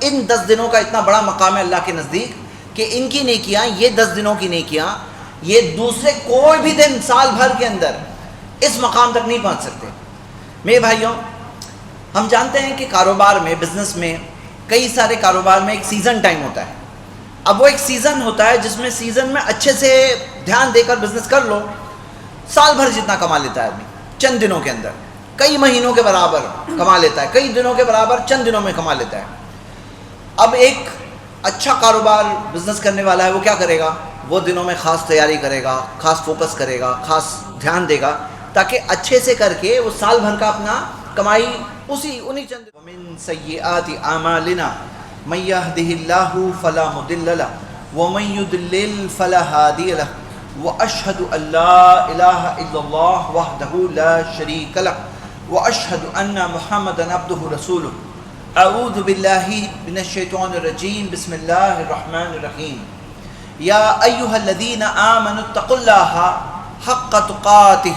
ان 10 دنوں کا اتنا بڑا مقام ہے اللہ کے نزدیک کہ ان کی نیکیاں، یہ 10 دنوں کی نیکیاں، یہ دوسرے کوئی بھی دن سال بھر کے اندر اس مقام تک نہیں پہنچ سکتے۔ میرے بھائیوں، ہم جانتے ہیں کہ کاروبار میں، بزنس میں، کئی سارے کاروبار میں ایک سیزن ٹائم ہوتا ہے۔ اب وہ ایک سیزن ہوتا ہے جس میں سیزن میں اچھے سے دھیان دے کر بزنس کر لو، سال بھر جتنا کما لیتا ہے آدمی چند دنوں کے اندر، کئی مہینوں کے برابر کما لیتا ہے، کئی دنوں کے برابر چند دنوں میں کما لیتا ہے۔ اب ایک اچھا کاروبار بزنس کرنے والا ہے، وہ کیا کرے گا؟ وہ دنوں میں خاص تیاری کرے گا، خاص فوکس کرے گا، خاص دھیان دے گا، تاکہ اچھے سے کر کے وہ سال بھر کا اپنا کمائی انہی چند ومن سیئات اعمالنا من يهده الله فلا مضل له ومن يضلل فلا هادي له واشهد ان لا اله الا الله وحده لا شريك له واشهد ان محمدا عبده رسوله اعوذ بالله من الشيطان الرجيم بسم الله الرحمن الرحيم يا ايها الذين امنوا اتقوا الله حق تقاته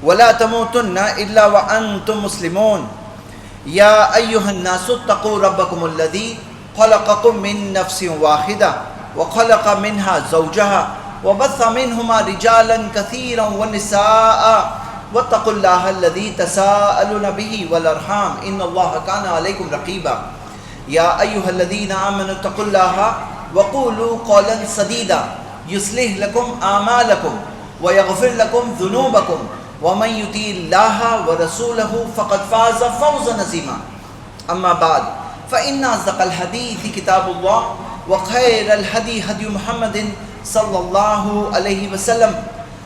ولا تموتن الا وانتم مسلمون يا ايها الناس اتقوا ربكم الذي خلقكم من نفس واحدة وخلق منها زوجها وبث منهما رجالا كثيرا ونساء واتقوا الله الذي تساءلون به والأرحام إن الله كان عليكم رقيبا يا أيها الذين آمنوا اتقوا الله وقولوا قولا سديدا يصلح لكم أعمالكم ويغفر لكم ذنوبكم ومن يطع الله ورسوله فقد فاز فوزا عظيما أما بعد فإن أصدق الحديث كتاب الله وخير الهدي هدي محمد صلى الله عليه وسلم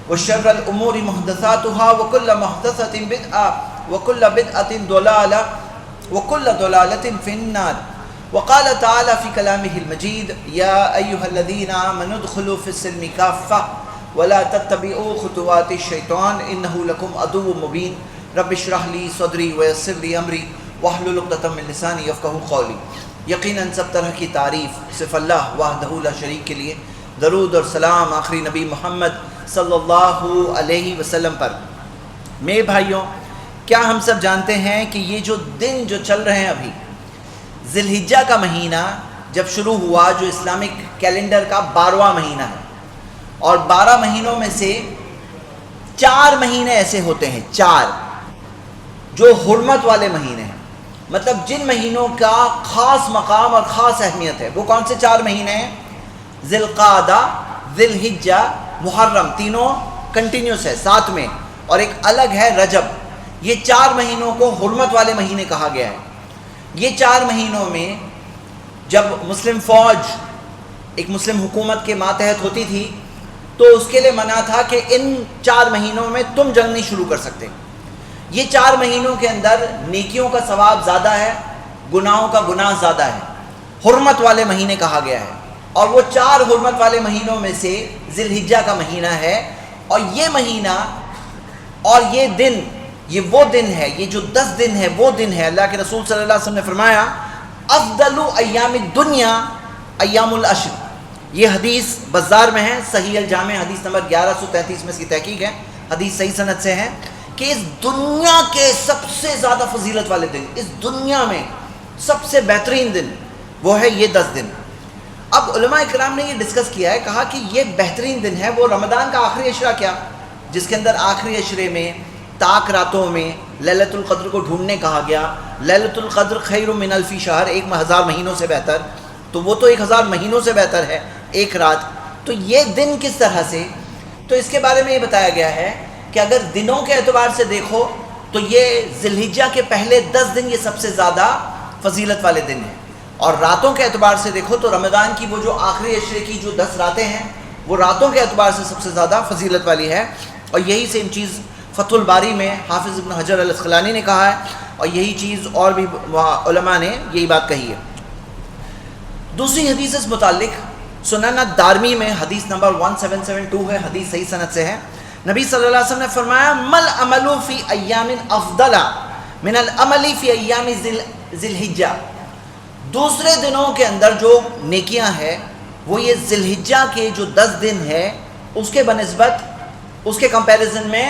وشر الأمور محدثاتها وكل محدثة بدعة وكل بدعة ضلالة وكل ضلالة في النار وقال تعالى في كلامه المجيد يا أيها الذين آمنوا ادخلوا في السلم كافة ولا تتبعوا خطوات الشيطان إنه لكم عدو مبين رب اشرح لي صدري ويسر لي أمري واحلل عقدۃ من لسانی یفقہوا قولی۔ یقیناً سب طرح کی تعریف صرف اللہ وحدہ لا شریک کے لیے، درود اور سلام آخری نبی محمد صلی اللہ علیہ وسلم پر۔ میرے بھائیوں، کیا ہم سب جانتے ہیں کہ یہ جو دن جو چل رہے ہیں ابھی، ذی الحجہ کا مہینہ جب شروع ہوا، جو اسلامک کیلنڈر کا 12واں مہینہ ہے، اور 12 مہینوں میں سے 4 مہینے ایسے ہوتے ہیں، 4 جو حرمت والے مہینے ہیں، مطلب جن مہینوں کا خاص مقام اور خاص اہمیت ہے۔ وہ کون سے 4 مہینے ہیں؟ ذی القعدہ، ذی الحجہ، محرم، تینوں کنٹینیوس ہے ساتھ میں، اور ایک الگ ہے رجب۔ یہ 4 مہینوں کو حرمت والے مہینے کہا گیا ہے۔ یہ 4 مہینوں میں جب مسلم فوج ایک مسلم حکومت کے ماتحت ہوتی تھی تو اس کے لیے منع تھا کہ ان 4 مہینوں میں تم جنگ نہیں شروع کر سکتے۔ یہ 4 مہینوں کے اندر نیکیوں کا ثواب زیادہ ہے، گناہوں کا گناہ زیادہ ہے، حرمت والے مہینے کہا گیا ہے۔ اور وہ 4 حرمت والے مہینوں میں سے ذی الحجہ کا مہینہ ہے، اور یہ مہینہ اور یہ دن، یہ وہ دن ہے، یہ جو 10 دن ہے وہ دن ہے۔ اللہ کے رسول صلی اللہ علیہ وسلم نے فرمایا افضل ایام الدنیا ایام العشر۔ یہ حدیث بزار میں ہے، صحیح الجامع حدیث نمبر 1133 میں اس کی تحقیق ہے، حدیث صحیح سند سے ہے کہ اس دنیا کے سب سے زیادہ فضیلت والے دن، اس دنیا میں سب سے بہترین دن وہ ہے یہ 10 دن۔ اب علماء اکرام نے یہ ڈسکس کیا ہے، کہا کہ یہ بہترین دن ہے وہ رمضان کا آخری عشرہ کیا، جس کے اندر آخری عشرے میں تاک راتوں میں لیلۃ القدر کو ڈھونڈنے کہا گیا۔ لیلۃ القدر خیر من الف شہر، 1000 مہینوں سے بہتر، تو وہ تو 1000 مہینوں سے بہتر ہے ایک رات۔ تو یہ دن کس طرح سے؟ تو اس کے بارے میں یہ بتایا گیا ہے کہ اگر دنوں کے اعتبار سے دیکھو تو یہ ذی الحجہ کے پہلے 10 دن یہ سب سے زیادہ فضیلت والے دن ہیں، اور راتوں کے اعتبار سے دیکھو تو رمضان کی وہ جو آخری عشرے کی جو 10 راتیں ہیں وہ راتوں کے اعتبار سے سب سے زیادہ فضیلت والی ہے۔ اور یہی سیم چیز فتح الباری میں حافظ ابن حجر الاسقلانی نے کہا ہے، اور یہی چیز اور بھی علماء نے یہی بات کہی ہے۔ دوسری حدیث اس متعلق سنن الدارمی میں حدیث نمبر 1772 ہے، حدیث صحیح سند سے ہے۔ نبی صلی اللہ علیہ وسلم نے فرمایا مل عمل فی ایام افضل من العمل فی ایام ذی الحجہ۔ دوسرے دنوں کے اندر جو نیکیاں ہیں وہ یہ ذی الحجہ کے جو 10 دن ہے اس کے بنسبت، اس کے کمپیریزن میں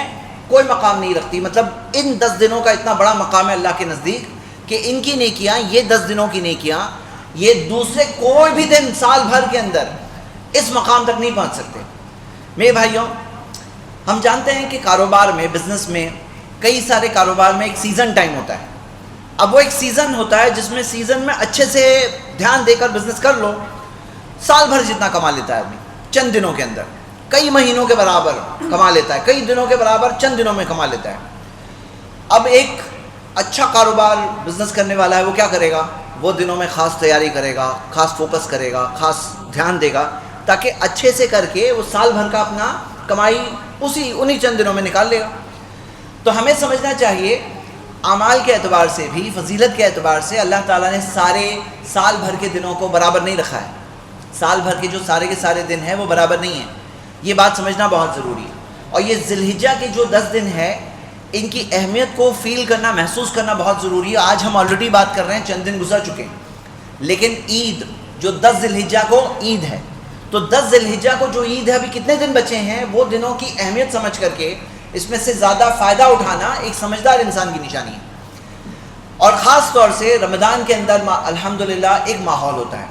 کوئی مقام نہیں رکھتی۔ مطلب ان 10 دنوں کا اتنا بڑا مقام ہے اللہ کے نزدیک کہ ان کی نیکیاں، یہ 10 دنوں کی نیکیاں، یہ دوسرے کوئی بھی دن سال بھر کے اندر اس مقام تک نہیں پہنچ سکتے۔ میرے بھائیوں، ہم جانتے ہیں کہ کاروبار میں، بزنس میں، کئی سارے کاروبار میں ایک سیزن ٹائم ہوتا ہے۔ اب وہ ایک سیزن ہوتا ہے جس میں سیزن میں اچھے سے دھیان دے کر بزنس کر لو، سال بھر جتنا کما لیتا ہے آدمی چند دنوں کے اندر، کئی مہینوں کے برابر کما لیتا ہے، کئی دنوں کے برابر چند دنوں میں کما لیتا ہے۔ اب ایک اچھا کاروبار بزنس کرنے والا ہے، وہ کیا کرے گا؟ وہ دنوں میں خاص تیاری کرے گا، خاص فوکس کرے گا، خاص دھیان دے گا، تاکہ اچھے سے کر کے وہ سال بھر کا اپنا کمائی انہی چند دنوں میں نکال لے گا۔ تو ہمیں سمجھنا چاہیے اعمال کے اعتبار سے بھی، فضیلت کے اعتبار سے اللہ تعالیٰ نے سارے سال بھر کے دنوں کو برابر نہیں رکھا ہے۔ سال بھر کے جو سارے کے سارے دن ہیں وہ برابر نہیں ہیں، یہ بات سمجھنا بہت ضروری ہے۔ اور یہ ذی الحجہ کے جو 10 دن ہیں، ان کی اہمیت کو فیل کرنا، محسوس کرنا بہت ضروری ہے۔ آج ہم آلریڈی بات کر رہے ہیں، چند دن گزر چکے ہیں، لیکن عید جو 10 ذی الحجہ کو عید ہے، تو 10 ذی الحجہ کو جو عید ہے، ابھی کتنے دن بچے ہیں، وہ دنوں کی اہمیت سمجھ کر کے اس میں سے زیادہ فائدہ اٹھانا ایک سمجھدار انسان کی نشانی ہے۔ اور خاص طور سے رمضان کے اندر الحمدللہ ایک ماحول ہوتا ہے۔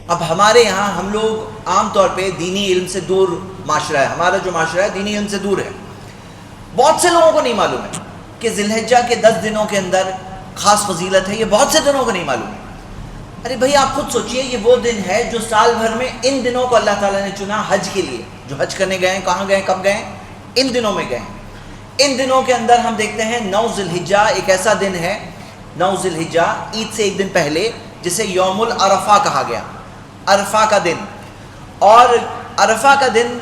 اب ہمارے یہاں ہم لوگ عام طور پہ دینی علم سے دور معاشرہ ہے، ہمارا جو معاشرہ ہے دینی علم سے دور ہے۔ بہت سے لوگوں کو نہیں معلوم ہے کہ ذی الحجہ کے 10 دنوں کے اندر خاص فضیلت ہے، یہ بہت سے دنوں کو نہیں معلوم ہے۔ ارے بھائی، آپ خود سوچئے، یہ وہ دن ہے جو سال بھر میں ان دنوں کو اللہ تعالیٰ نے چنا حج کے لیے۔ جو حج کرنے گئے ہیں، کہاں گئے، کب گئے؟ ان دنوں میں گئے ہیں۔ ان دنوں کے اندر ہم دیکھتے ہیں 9 ذی الحجہ ایک ایسا دن ہے، 9 ذی الحجہ عید سے ایک دن پہلے، جسے یوم العرفہ کہا گیا، عرفہ کا دن۔ اور عرفہ کا دن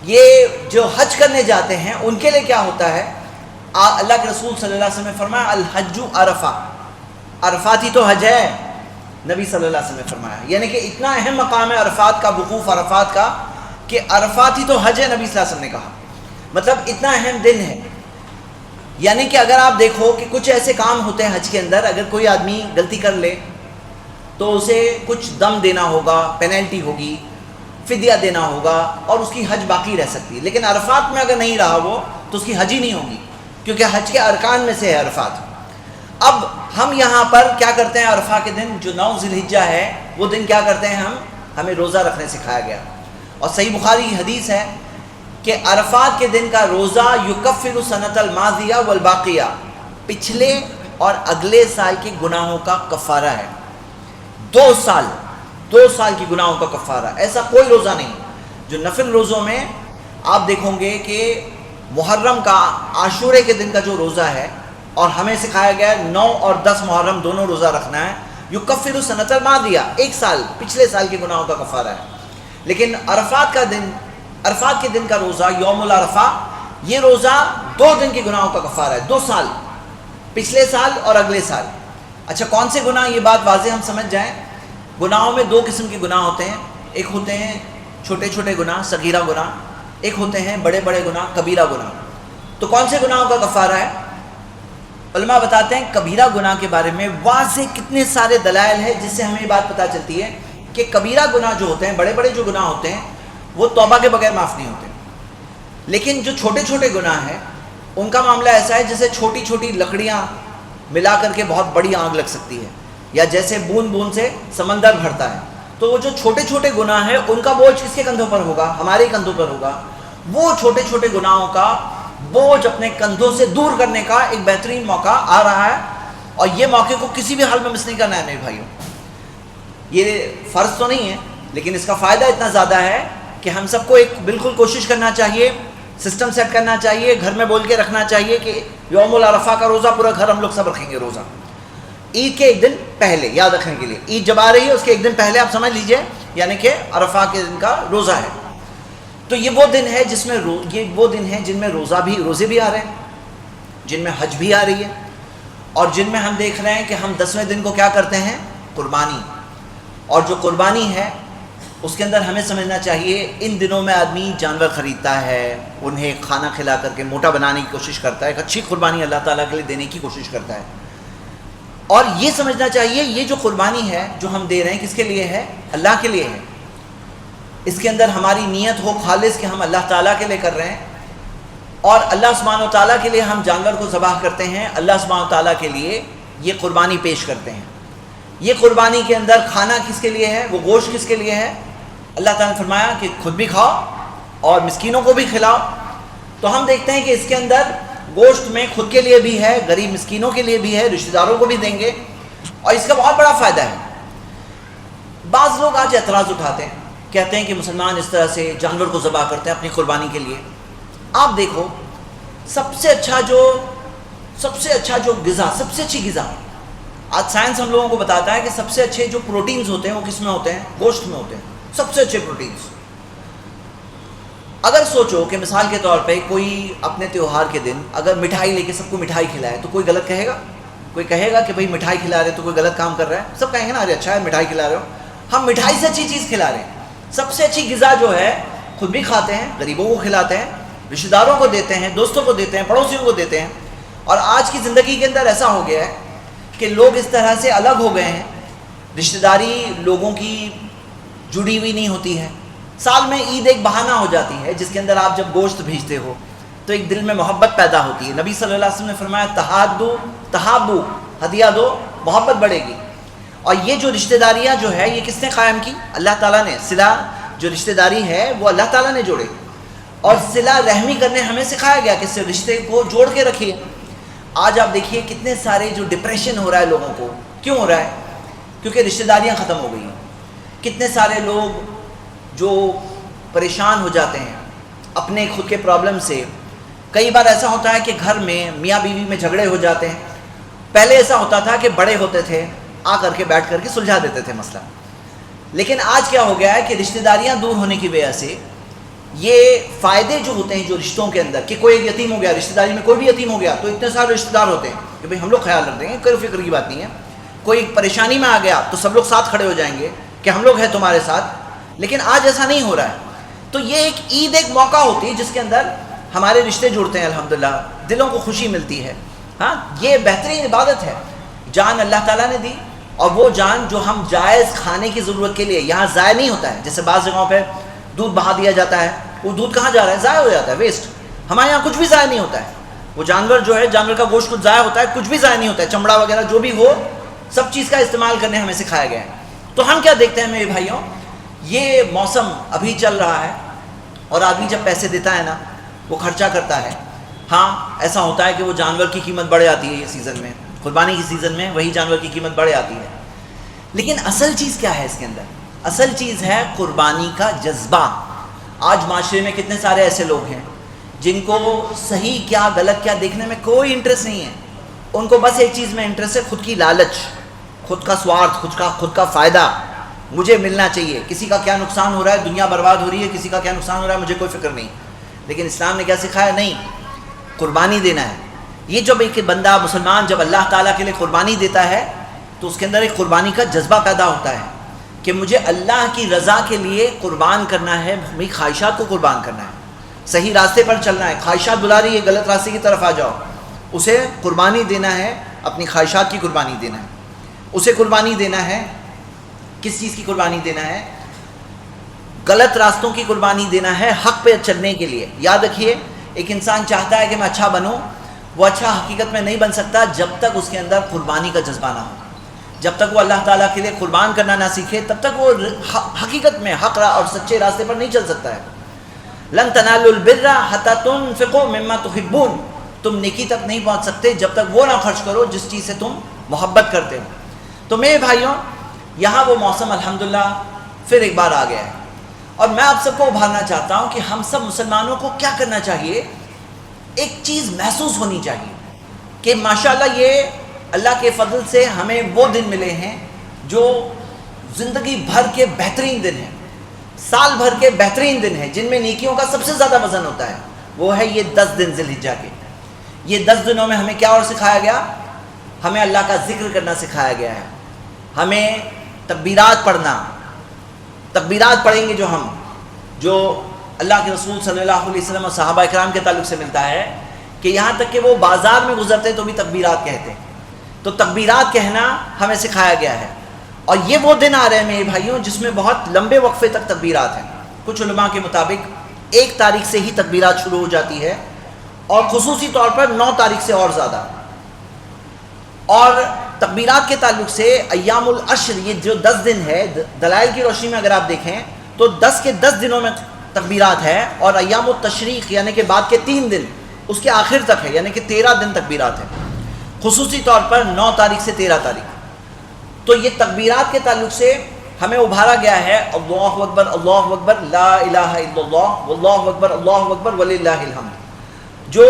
یہ جو حج کرنے جاتے ہیں ان کے لیے کیا ہوتا ہے؟ اللہ کے رسول صلی اللہ علیہ وسلم نے فرمایا الحج عرفہ، عرفات ہی تو حج ہے، نبی صلی اللہ علیہ وسلم نے فرمایا۔ یعنی کہ اتنا اہم مقام ہے عرفات کا، وقوف عرفات کا، کہ عرفات ہی تو حج ہے، نبی صلی اللہ علیہ وسلم نے کہا۔ مطلب اتنا اہم دن ہے۔ یعنی کہ اگر آپ دیکھو کہ کچھ ایسے کام ہوتے ہیں حج کے اندر، اگر کوئی آدمی غلطی کر لے تو اسے کچھ دم دینا ہوگا، پینلٹی ہوگی، فدیہ دینا ہوگا، اور اس کی حج باقی رہ سکتی ہے۔ لیکن عرفات میں اگر نہیں رہا وہ، تو اس کی حج ہی نہیں ہوگی، کیونکہ حج کے ارکان میں سے ہے عرفات۔ اب ہم یہاں پر کیا کرتے ہیں؟ عرفہ کے دن جو 9 ذی الحجہ ہے، وہ دن کیا کرتے ہیں؟ ہمیں روزہ رکھنے سکھایا گیا۔ اور صحیح بخاری کی حدیث ہے کہ عرفات کے دن کا روزہ یکفر سنۃ الماضیہ والباقیہ، پچھلے اور اگلے سال کے گناہوں کا کفارہ ہے۔ 2 سال کی گناہوں کا کفارہ۔ ایسا کوئی روزہ نہیں جو نفل روزوں میں آپ دیکھو گے کہ محرم کا، عاشورے کے دن کا جو روزہ ہے، اور ہمیں سکھایا گیا 9 اور 10 محرم دونوں روزہ رکھنا ہے، یکفر سنۃ الماضیہ، ایک سال پچھلے سال کے گناہوں کا کفارہ ہے۔ لیکن عرفات کے دن کا روزہ یوم العرفہ، یہ روزہ 2 دن کے گناہوں کا کفارہ ہے، 2 سال، پچھلے سال اور اگلے سال۔ اچھا، کون سے گناہ؟ یہ بات واضح ہم سمجھ جائیں۔ گناہوں میں 2 قسم کے گناہ ہوتے ہیں، ایک ہوتے ہیں چھوٹے چھوٹے گناہ، صغیرہ گناہ، ایک ہوتے ہیں بڑے بڑے گناہ، کبیرہ گناہ۔ تو کون سے گناہوں کا کفارہ ہے؟ علماء بتاتے ہیں کبیرہ گناہ کے بارے میں واضح کتنے سارے دلائل ہیں، جس سے ہمیں یہ بات پتہ چلتی ہے کہ کبیرہ گناہ جو ہوتے ہیں، بڑے بڑے جو گناہ ہوتے ہیں، وہ توبہ کے بغیر معاف نہیں ہوتے۔ لیکن جو چھوٹے چھوٹے گناہ ہیں، ان کا معاملہ ایسا ہے جیسے چھوٹی چھوٹی لکڑیاں ملا کر کے بہت بڑی آگ لگ سکتی ہے، یا جیسے بوند بوند سے سمندر بھرتا ہے۔ تو وہ جو چھوٹے چھوٹے گناہ ہیں، ان کا بوجھ کس کے کندھوں پر ہوگا؟ ہمارے کندھوں پر ہوگا۔ وہ چھوٹے چھوٹے گناہوں کا بوجھ اپنے کندھوں سے دور کرنے کا ایک بہترین موقع آ رہا ہے، اور یہ موقع کو کسی بھی حال میں مس نہیں کرنا ہے میرے بھائیوں۔ یہ فرض تو نہیں ہے، لیکن اس کا فائدہ اتنا زیادہ ہے کہ ہم سب کو ایک بالکل کوشش کرنا چاہیے، سسٹم سیٹ کرنا چاہیے، گھر میں بول کے رکھنا چاہیے کہ یوم العرفہ کا روزہ پورا گھر ہم لوگ سب رکھیں گے روزہ۔ عید کے ایک دن پہلے، یاد رکھنے کے لیے، عید جب آ رہی ہے اس کے ایک دن پہلے آپ سمجھ لیجئے، یعنی کہ عرفہ کے دن کا روزہ ہے۔ تو یہ وہ دن ہے جن میں روزے بھی آ رہے ہیں، جن میں حج بھی آ رہی ہے، اور جن میں ہم دیکھ رہے ہیں کہ ہم 10ویں دن کو کیا کرتے ہیں؟ قربانی۔ اور جو قربانی ہے اس کے اندر ہمیں سمجھنا چاہیے ان دنوں میں آدمی جانور خریدتا ہے، انہیں کھانا کھلا کر کے موٹا بنانے کی کوشش کرتا ہے، ایک اچھی قربانی اللہ تعالیٰ کے لیے دینے کی کوشش کرتا ہے۔ اور یہ سمجھنا چاہیے یہ جو قربانی ہے جو ہم دے رہے ہیں کس کے لیے ہے؟ اللہ کے لیے ہے۔ اس کے اندر ہماری نیت ہو خالص کہ ہم اللہ تعالیٰ کے لیے کر رہے ہیں، اور اللہ سبحانہ و تعالیٰ کے لیے ہم جانور کو ذبح کرتے ہیں، اللہ سبحانہ و تعالیٰ کے لیے یہ قربانی پیش کرتے ہیں۔ یہ قربانی کے اندر کھانا کس کے لیے ہے؟ وہ گوشت کس کے لیے ہے؟ اللہ تعالیٰ نے فرمایا کہ خود بھی کھاؤ اور مسکینوں کو بھی کھلاؤ. تو ہم دیکھتے ہیں کہ اس کے اندر گوشت میں خود کے لیے بھی ہے، غریب مسکینوں کے لیے بھی ہے، رشتہ داروں کو بھی دیں گے، اور اس کا بہت بڑا فائدہ ہے. بعض لوگ آج اعتراض اٹھاتے ہیں، کہتے ہیں کہ مسلمان اس طرح سے جانور کو ذبح کرتے ہیں اپنی قربانی کے لیے. آپ دیکھو سب سے اچھا جو غذا، سب سے اچھی غذا، آج سائنس ہم لوگوں کو بتاتا ہے کہ سب سے اچھے جو پروٹینز ہوتے ہیں وہ کس میں ہوتے ہیں؟ گوشت میں ہوتے ہیں، سب سے اچھے پروٹینز. اگر سوچو کہ مثال کے طور پہ کوئی اپنے تیوہار کے دن اگر مٹھائی لے کے سب کو مٹھائی کھلائے تو کوئی غلط کہے گا؟ کوئی کہے گا کہ بھئی مٹھائی کھلا رہے تو کوئی غلط کام کر رہا ہے؟ سب کہیں گے نا ارے اچھا ہے مٹھائی کھلا رہے ہو. ہم مٹھائی سے اچھی چیز کھلا رہے ہیں. سب سے اچھی غذا جو ہے خود بھی کھاتے ہیں، غریبوں کو کھلاتے ہیں، رشتہ داروں کو دیتے ہیں، دوستوں کو دیتے ہیں، پڑوسیوں کو دیتے ہیں. اور آج کی زندگی کے اندر ایسا ہو گیا ہے کہ لوگ اس طرح سے الگ ہو گئے ہیں، رشتہ داری لوگوں کی جڑی ہوئی نہیں ہوتی ہے. سال میں عید ایک بہانہ ہو جاتی ہے جس کے اندر آپ جب گوشت بھیجتے ہو تو ایک دل میں محبت پیدا ہوتی ہے. نبی صلی اللہ علیہ وسلم نے فرمایا تحابو، ہدیہ دو، محبت بڑھے گی. اور یہ جو رشتہ داریاں جو ہے یہ کس نے قائم کی؟ اللہ تعالیٰ نے. صلہ جو رشتہ داری ہے وہ اللہ تعالیٰ نے جوڑے، اور صلہ رحمی کرنے ہمیں سکھایا گیا کہ اس سے رشتے کو جوڑ کے رکھیے. آج آپ دیکھیے کتنے سارے جو ڈپریشن ہو رہا ہے لوگوں کو، کیوں ہو رہا ہے؟ کیونکہ رشتہ داریاں ختم ہو گئی ہیں. کتنے سارے لوگ جو پریشان ہو جاتے ہیں اپنے خود کے پرابلم سے. کئی بار ایسا ہوتا ہے کہ گھر میں میاں بیوی میں جھگڑے ہو جاتے ہیں. پہلے ایسا ہوتا تھا کہ بڑے ہوتے تھے، آ کر کے بیٹھ کر کے سلجھا دیتے تھے مسئلہ. لیکن آج کیا ہو گیا ہے کہ رشتہ داریاں دور ہونے کی وجہ سے یہ فائدے جو ہوتے ہیں جو رشتوں کے اندر، کہ کوئی یتیم ہو گیا، رشتہ داری میں کوئی بھی یتیم ہو گیا تو اتنے سارے رشتہ دار ہوتے ہیں کہ بھئی ہم لوگ خیال رکھ دیں گے، کوئی فکر کی بات نہیں ہے. کوئی پریشانی میں آ گیا تو سب لوگ ساتھ کھڑے ہو جائیں گے کہ ہم لوگ ہیں تمہارے ساتھ. لیکن آج ایسا نہیں ہو رہا ہے. تو یہ ایک عید ایک موقع ہوتی ہے جس کے اندر ہمارے رشتے جڑتے ہیں، الحمدللہ دلوں کو خوشی ملتی ہے. ہاں، یہ بہترین عبادت ہے. جان اللہ تعالیٰ نے دی، اور وہ جان جو ہم جائز کھانے کی ضرورت کے لیے، یہاں ضائع نہیں ہوتا ہے. جیسے بعض جگہوں پہ دودھ بہا دیا جاتا ہے، وہ دودھ کہاں جا رہا ہے؟ ضائع ہو جاتا ہے، ویسٹ. ہمارے یہاں کچھ بھی ضائع نہیں ہوتا ہے. وہ جانور جو ہے، جانور کا گوشت کچھ ضائع ہوتا ہے، کچھ بھی ضائع نہیں ہوتا ہے. چمڑا وغیرہ جو بھی ہو، سب چیز کا استعمال کرنے ہمیں سکھایا گیا ہے. تو ہم کیا دیکھتے ہیں میرے بھائیوں، یہ موسم ابھی چل رہا ہے اور آدمی جب پیسے دیتا ہے نا وہ خرچہ کرتا ہے. ہاں ایسا ہوتا ہے کہ وہ جانور کی قیمت بڑھ جاتی ہے. یہ سیزن میں، قربانی کی سیزن میں وہی جانور کی قیمت بڑھ جاتی ہے. لیکن اصل چیز کیا ہے اس کے اندر؟ اصل چیز ہے قربانی کا جذبہ. آج معاشرے میں کتنے سارے ایسے لوگ ہیں جن کو صحیح کیا غلط کیا دیکھنے میں کوئی انٹرسٹ نہیں ہے. ان کو بس ایک چیز میں انٹرسٹ ہے، خود کی لالچ، خود کا سوارتھ، خود کا فائدہ، مجھے ملنا چاہیے. کسی کا کیا نقصان ہو رہا ہے، دنیا برباد ہو رہی ہے، کسی کا کیا نقصان ہو رہا ہے مجھے کوئی فکر نہیں. لیکن اسلام نے کیا سکھایا؟ نہیں، قربانی دینا ہے. یہ جب ایک بندہ مسلمان جب اللہ تعالیٰ کے لیے قربانی دیتا ہے تو اس کے اندر ایک قربانی کا جذبہ پیدا ہوتا ہے کہ مجھے اللہ کی رضا کے لیے قربان کرنا ہے، میری خواہشات کو قربان کرنا ہے، صحیح راستے پر چلنا ہے. خواہشات بلا رہی ہے غلط راستے کی طرف آ جاؤ، اسے قربانی دینا ہے، اپنی خواہشات کی قربانی دینا ہے. اسے قربانی دینا ہے، کس چیز کی قربانی دینا ہے؟ غلط راستوں کی قربانی دینا ہے حق پہ چلنے کے لیے. یاد رکھیے، ایک انسان چاہتا ہے کہ میں اچھا بنوں، وہ اچھا حقیقت میں نہیں بن سکتا جب تک اس کے اندر قربانی کا جذبہ نہ ہو. جب تک وہ اللہ تعالیٰ کے لیے قربان کرنا نہ سیکھے تب تک وہ حقیقت میں حق اور سچے راستے پر نہیں چل سکتا ہے. لن تنالوا البر حتى تنفقوا مما تحبون. تم نیکی تک نہیں پہنچ سکتے جب تک وہ نہ خرچ کرو جس چیز سے تم محبت کرتے ہو. تو میرے بھائیوں، یہاں وہ موسم الحمدللہ پھر ایک بار آ گیا ہے، اور میں آپ سب کو ابھارنا چاہتا ہوں کہ ہم سب مسلمانوں کو کیا کرنا چاہیے. ایک چیز محسوس ہونی چاہیے کہ ماشاءاللہ یہ اللہ کے فضل سے ہمیں وہ دن ملے ہیں جو زندگی بھر کے بہترین دن ہیں، سال بھر کے بہترین دن ہیں، جن میں نیکیوں کا سب سے زیادہ وزن ہوتا ہے. وہ ہے یہ 10 دن ذی الحجہ کے. یہ 10 دنوں میں ہمیں کیا اور سکھایا گیا؟ ہمیں اللہ کا ذکر کرنا سکھایا گیا ہے. ہمیں تکبیرات پڑھنا، تکبیرات پڑھیں گے جو اللہ کے رسول صلی اللہ علیہ وسلم اور صحابہ اکرام کے تعلق سے ملتا ہے کہ یہاں تک کہ وہ بازار میں گزرتے تو بھی تکبیرات کہتے. تو تکبیرات کہنا ہمیں سکھایا گیا ہے. اور یہ وہ دن آ رہے ہیں میرے بھائیوں جس میں بہت لمبے وقفے تک تکبیرات ہیں. کچھ علماء کے مطابق 1 تاریخ سے ہی تکبیرات شروع ہو جاتی ہے، اور خصوصی طور پر 9 تاریخ سے اور زیادہ. اور تکبیرات کے تعلق سے ایام العشر، یہ جو 10 دن ہے، دلائل کی روشنی میں اگر آپ دیکھیں تو 10 کے 10 دنوں میں تکبیرات ہے، اور ایام التشریق یعنی کہ بعد کے 3 دن اس کے آخر تک ہے، یعنی کہ 13 دن تکبیرات ہیں، خصوصی طور پر 9 تاریخ سے 13 تاریخ. تو یہ تکبیرات کے تعلق سے ہمیں ابھارا گیا ہے اللہ اکبر لا الہ الا اللہ واللہ اکبر وللہ الحمد. جو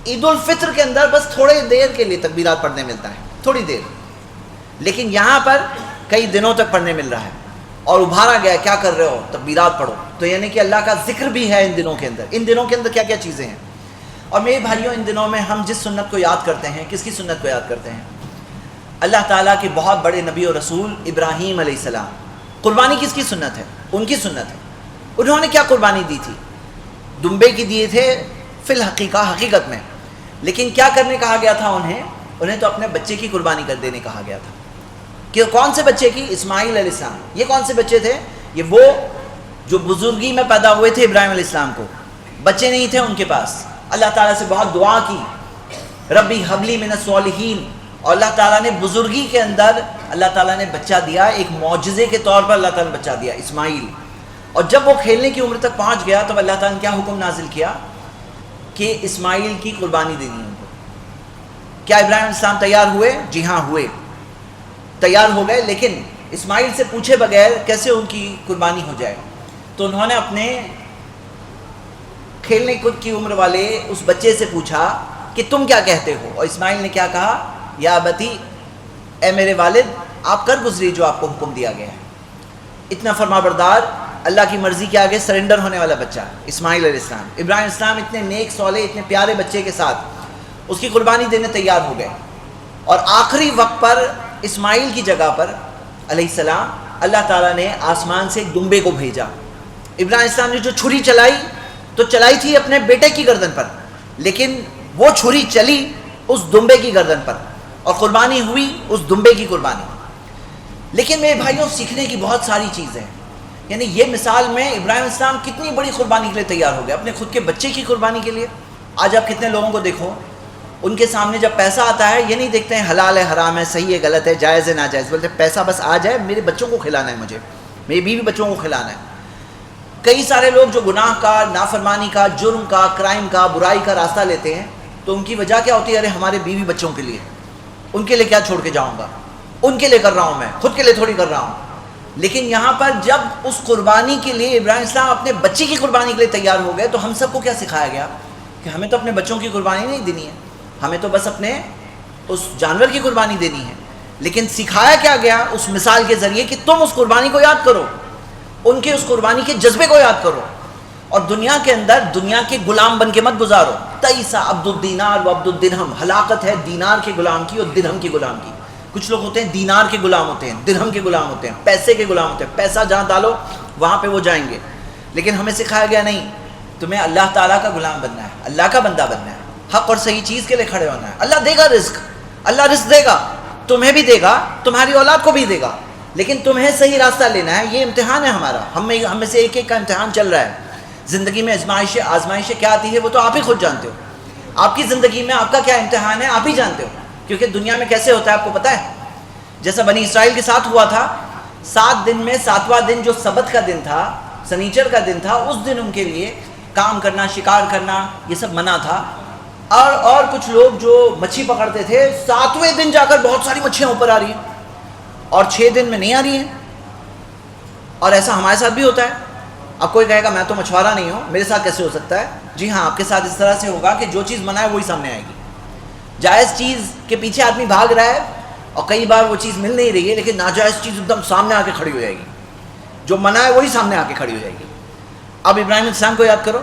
عید الفطر کے اندر بس تھوڑے دیر کے لیے تکبیرات پڑھنے ملتا ہے، تھوڑی دیر، لیکن یہاں پر کئی دنوں تک پڑھنے مل رہا ہے، اور ابھارا گیا ہے کیا کر رہے ہو، تکبیرات پڑھو. تو یعنی کہ اللہ کا ذکر بھی ہے ان دنوں کے اندر. ان دنوں کے اندر کیا کیا چیزیں ہیں. اور میرے بھائیوں، ان دنوں میں ہم جس سنت کو یاد کرتے ہیں، کس کی سنت کو یاد کرتے ہیں؟ اللہ تعالیٰ کے بہت بڑے نبی اور رسول ابراہیم علیہ السلام. قربانی کس کی سنت ہے؟ ان کی سنت ہے. انہوں نے کیا قربانی دی تھی؟ دمبے کی دیے تھے فی الحقیقہ، حقیقت میں، لیکن کیا کرنے کہا گیا تھا انہیں تو اپنے بچے کی قربانی کر دینے کہا گیا تھا. کہ کون سے بچے کی؟ اسماعیل علیہ السلام. یہ کون سے بچے تھے؟ یہ وہ جو بزرگی میں پیدا ہوئے تھے ابراہیم علیہ السلام کو، بچے نہیں تھے ان کے پاس. اللہ تعالیٰ سے بہت دعا کی، ربی حبلی من الصالحین، اور اللہ تعالیٰ نے بزرگی کے اندر اللہ تعالیٰ نے بچہ دیا، ایک معجزے کے طور پر اللہ تعالیٰ نے بچہ دیا، اسماعیل. اور جب وہ کھیلنے کی عمر تک پہنچ گیا تو اللہ تعالیٰ نے کیا حکم نازل کیا کہ اسماعیل کی قربانی دینی ہے ان کو. کیا ابراہیم علیہ السلام تیار ہوئے؟ جی ہاں ہوئے، تیار ہو گئے، لیکن اسماعیل سے پوچھے بغیر کیسے ان کی قربانی ہو جائے. تو انہوں نے اپنے کھیلنے کی عمر والے اس بچے سے پوچھا کہ تم کیا کہتے ہو، اور اسماعیل نے کیا کہا؟ یا ابتی، اے میرے والد، آپ کر گزری جو آپ کو حکم دیا گیا ہے. اتنا فرما بردار، اللہ کی مرضی کے آگے سرنڈر ہونے والا بچہ اسماعیل علیہ السلام. ابراہیم علیہ السلام اتنے نیک صالح، اتنے پیارے بچے کے ساتھ اس کی قربانی دینے تیار ہو گئے. اور آخری وقت پر اسماعیل کی جگہ پر علیہ السلام اللہ تعالیٰ نے آسمان سے ایک دمبے کو بھیجا. ابراہیم علیہ السلام نے جو چھری چلائی تو چلائی تھی اپنے بیٹے کی گردن پر، لیکن وہ چھری چلی اس دمبے کی گردن پر، اور قربانی ہوئی اس دمبے کی قربانی. لیکن میرے بھائیوں، سیکھنے کی بہت ساری چیزیں ہیں. یعنی یہ مثال میں ابراہیم علیہ السلام کتنی بڑی قربانی کے لیے تیار ہو گئے، اپنے خود کے بچے کی قربانی کے لیے. آج آپ کتنے لوگوں کو دیکھو، ان کے سامنے جب پیسہ آتا ہے یہ نہیں دیکھتے ہیں حلال ہے حرام ہے، صحیح ہے غلط ہے، جائز ہے ناجائز، بولتے ہیں پیسہ بس آ جائے، میرے بچوں کو کھلانا ہے، مجھے میری بیوی بچوں کو کھلانا ہے. کئی سارے لوگ جو گناہ کا، نافرمانی کا، جرم کا، کرائم کا، برائی کا راستہ لیتے ہیں تو ان کی وجہ کیا ہوتی ہے؟ ارے ہمارے بیوی بچوں کے لیے، ان کے لیے کیا چھوڑ کے جاؤں گا، ان کے لیے کر رہا ہوں، میں خود کے لیے تھوڑی کر رہا ہوں. لیکن یہاں پر جب اس قربانی کے لیے ابراہیم السلام اپنے بچے کی قربانی کے لیے تیار ہو گئے تو ہم سب کو کیا سکھایا گیا کہ ہمیں تو اپنے بچوں کی قربانی نہیں دینی ہے، ہمیں تو بس اپنے اس جانور کی قربانی دینی ہے. لیکن سکھایا کیا گیا اس مثال کے ذریعے کہ تم اس قربانی کو یاد کرو، ان کے اس قربانی کے جذبے کو یاد کرو، اور دنیا کے اندر دنیا کے غلام بن کے مت گزارو. تئیسا عبد الدینار و عبد الدرہم، ہلاکت ہے دینار کے غلام کی اور درہم کے غلام کی. کچھ لوگ ہوتے ہیں دینار کے غلام ہوتے ہیں، درہم کے غلام ہوتے ہیں، پیسے کے غلام ہوتے ہیں، پیسہ جہاں ڈالو وہاں پہ وہ جائیں گے. لیکن ہمیں سکھایا گیا نہیں، تمہیں اللہ تعالیٰ کا غلام بننا ہے، اللہ کا بندہ بننا ہے، حق اور صحیح چیز کے لیے کھڑے ہونا ہے. اللہ دے گا رزق، اللہ رزق دے گا، تمہیں بھی دے گا، تمہاری اولاد کو بھی دے گا، لیکن تمہیں صحیح راستہ لینا ہے. یہ امتحان ہے ہمارا، ہم میں سے ایک ایک کا امتحان چل رہا ہے. زندگی میں آزمائشیں کیا آتی ہے وہ تو آپ ہی خود جانتے ہو. آپ کی زندگی میں آپ کا کیا امتحان ہے آپ ہی جانتے ہو، کیونکہ دنیا میں کیسے ہوتا ہے آپ کو پتہ ہے. جیسا بنی اسرائیل کے ساتھ ہوا تھا، 7 دن میں 7واں دن جو سبت کا دن تھا، سنیچر کا دن تھا، اس دن ان کے لیے کام کرنا، شکار کرنا، یہ سب منع تھا. اور کچھ لوگ جو مچھلی پکڑتے تھے 7ویں دن جا کر بہت ساری مچھلیاں اوپر آ رہی ہیں اور 6 دن میں نہیں آ رہی ہیں. اور ایسا ہمارے ساتھ بھی ہوتا ہے. اب کوئی کہے گا میں تو مچھوارا نہیں ہوں، میرے ساتھ کیسے ہو سکتا ہے؟ جی ہاں، آپ کے ساتھ اس طرح سے ہوگا کہ جو چیز منع ہے وہی سامنے آئے گی. جائز چیز کے پیچھے آدمی بھاگ رہا ہے اور کئی بار وہ چیز مل نہیں رہی ہے، لیکن ناجائز چیز ایک دم سامنے آ کے کھڑی ہو جائے گی. جو منع ہے وہی سامنے آ کے کھڑی ہو جائے گی. اب ابراہیم علیہ السلام کو یاد کرو،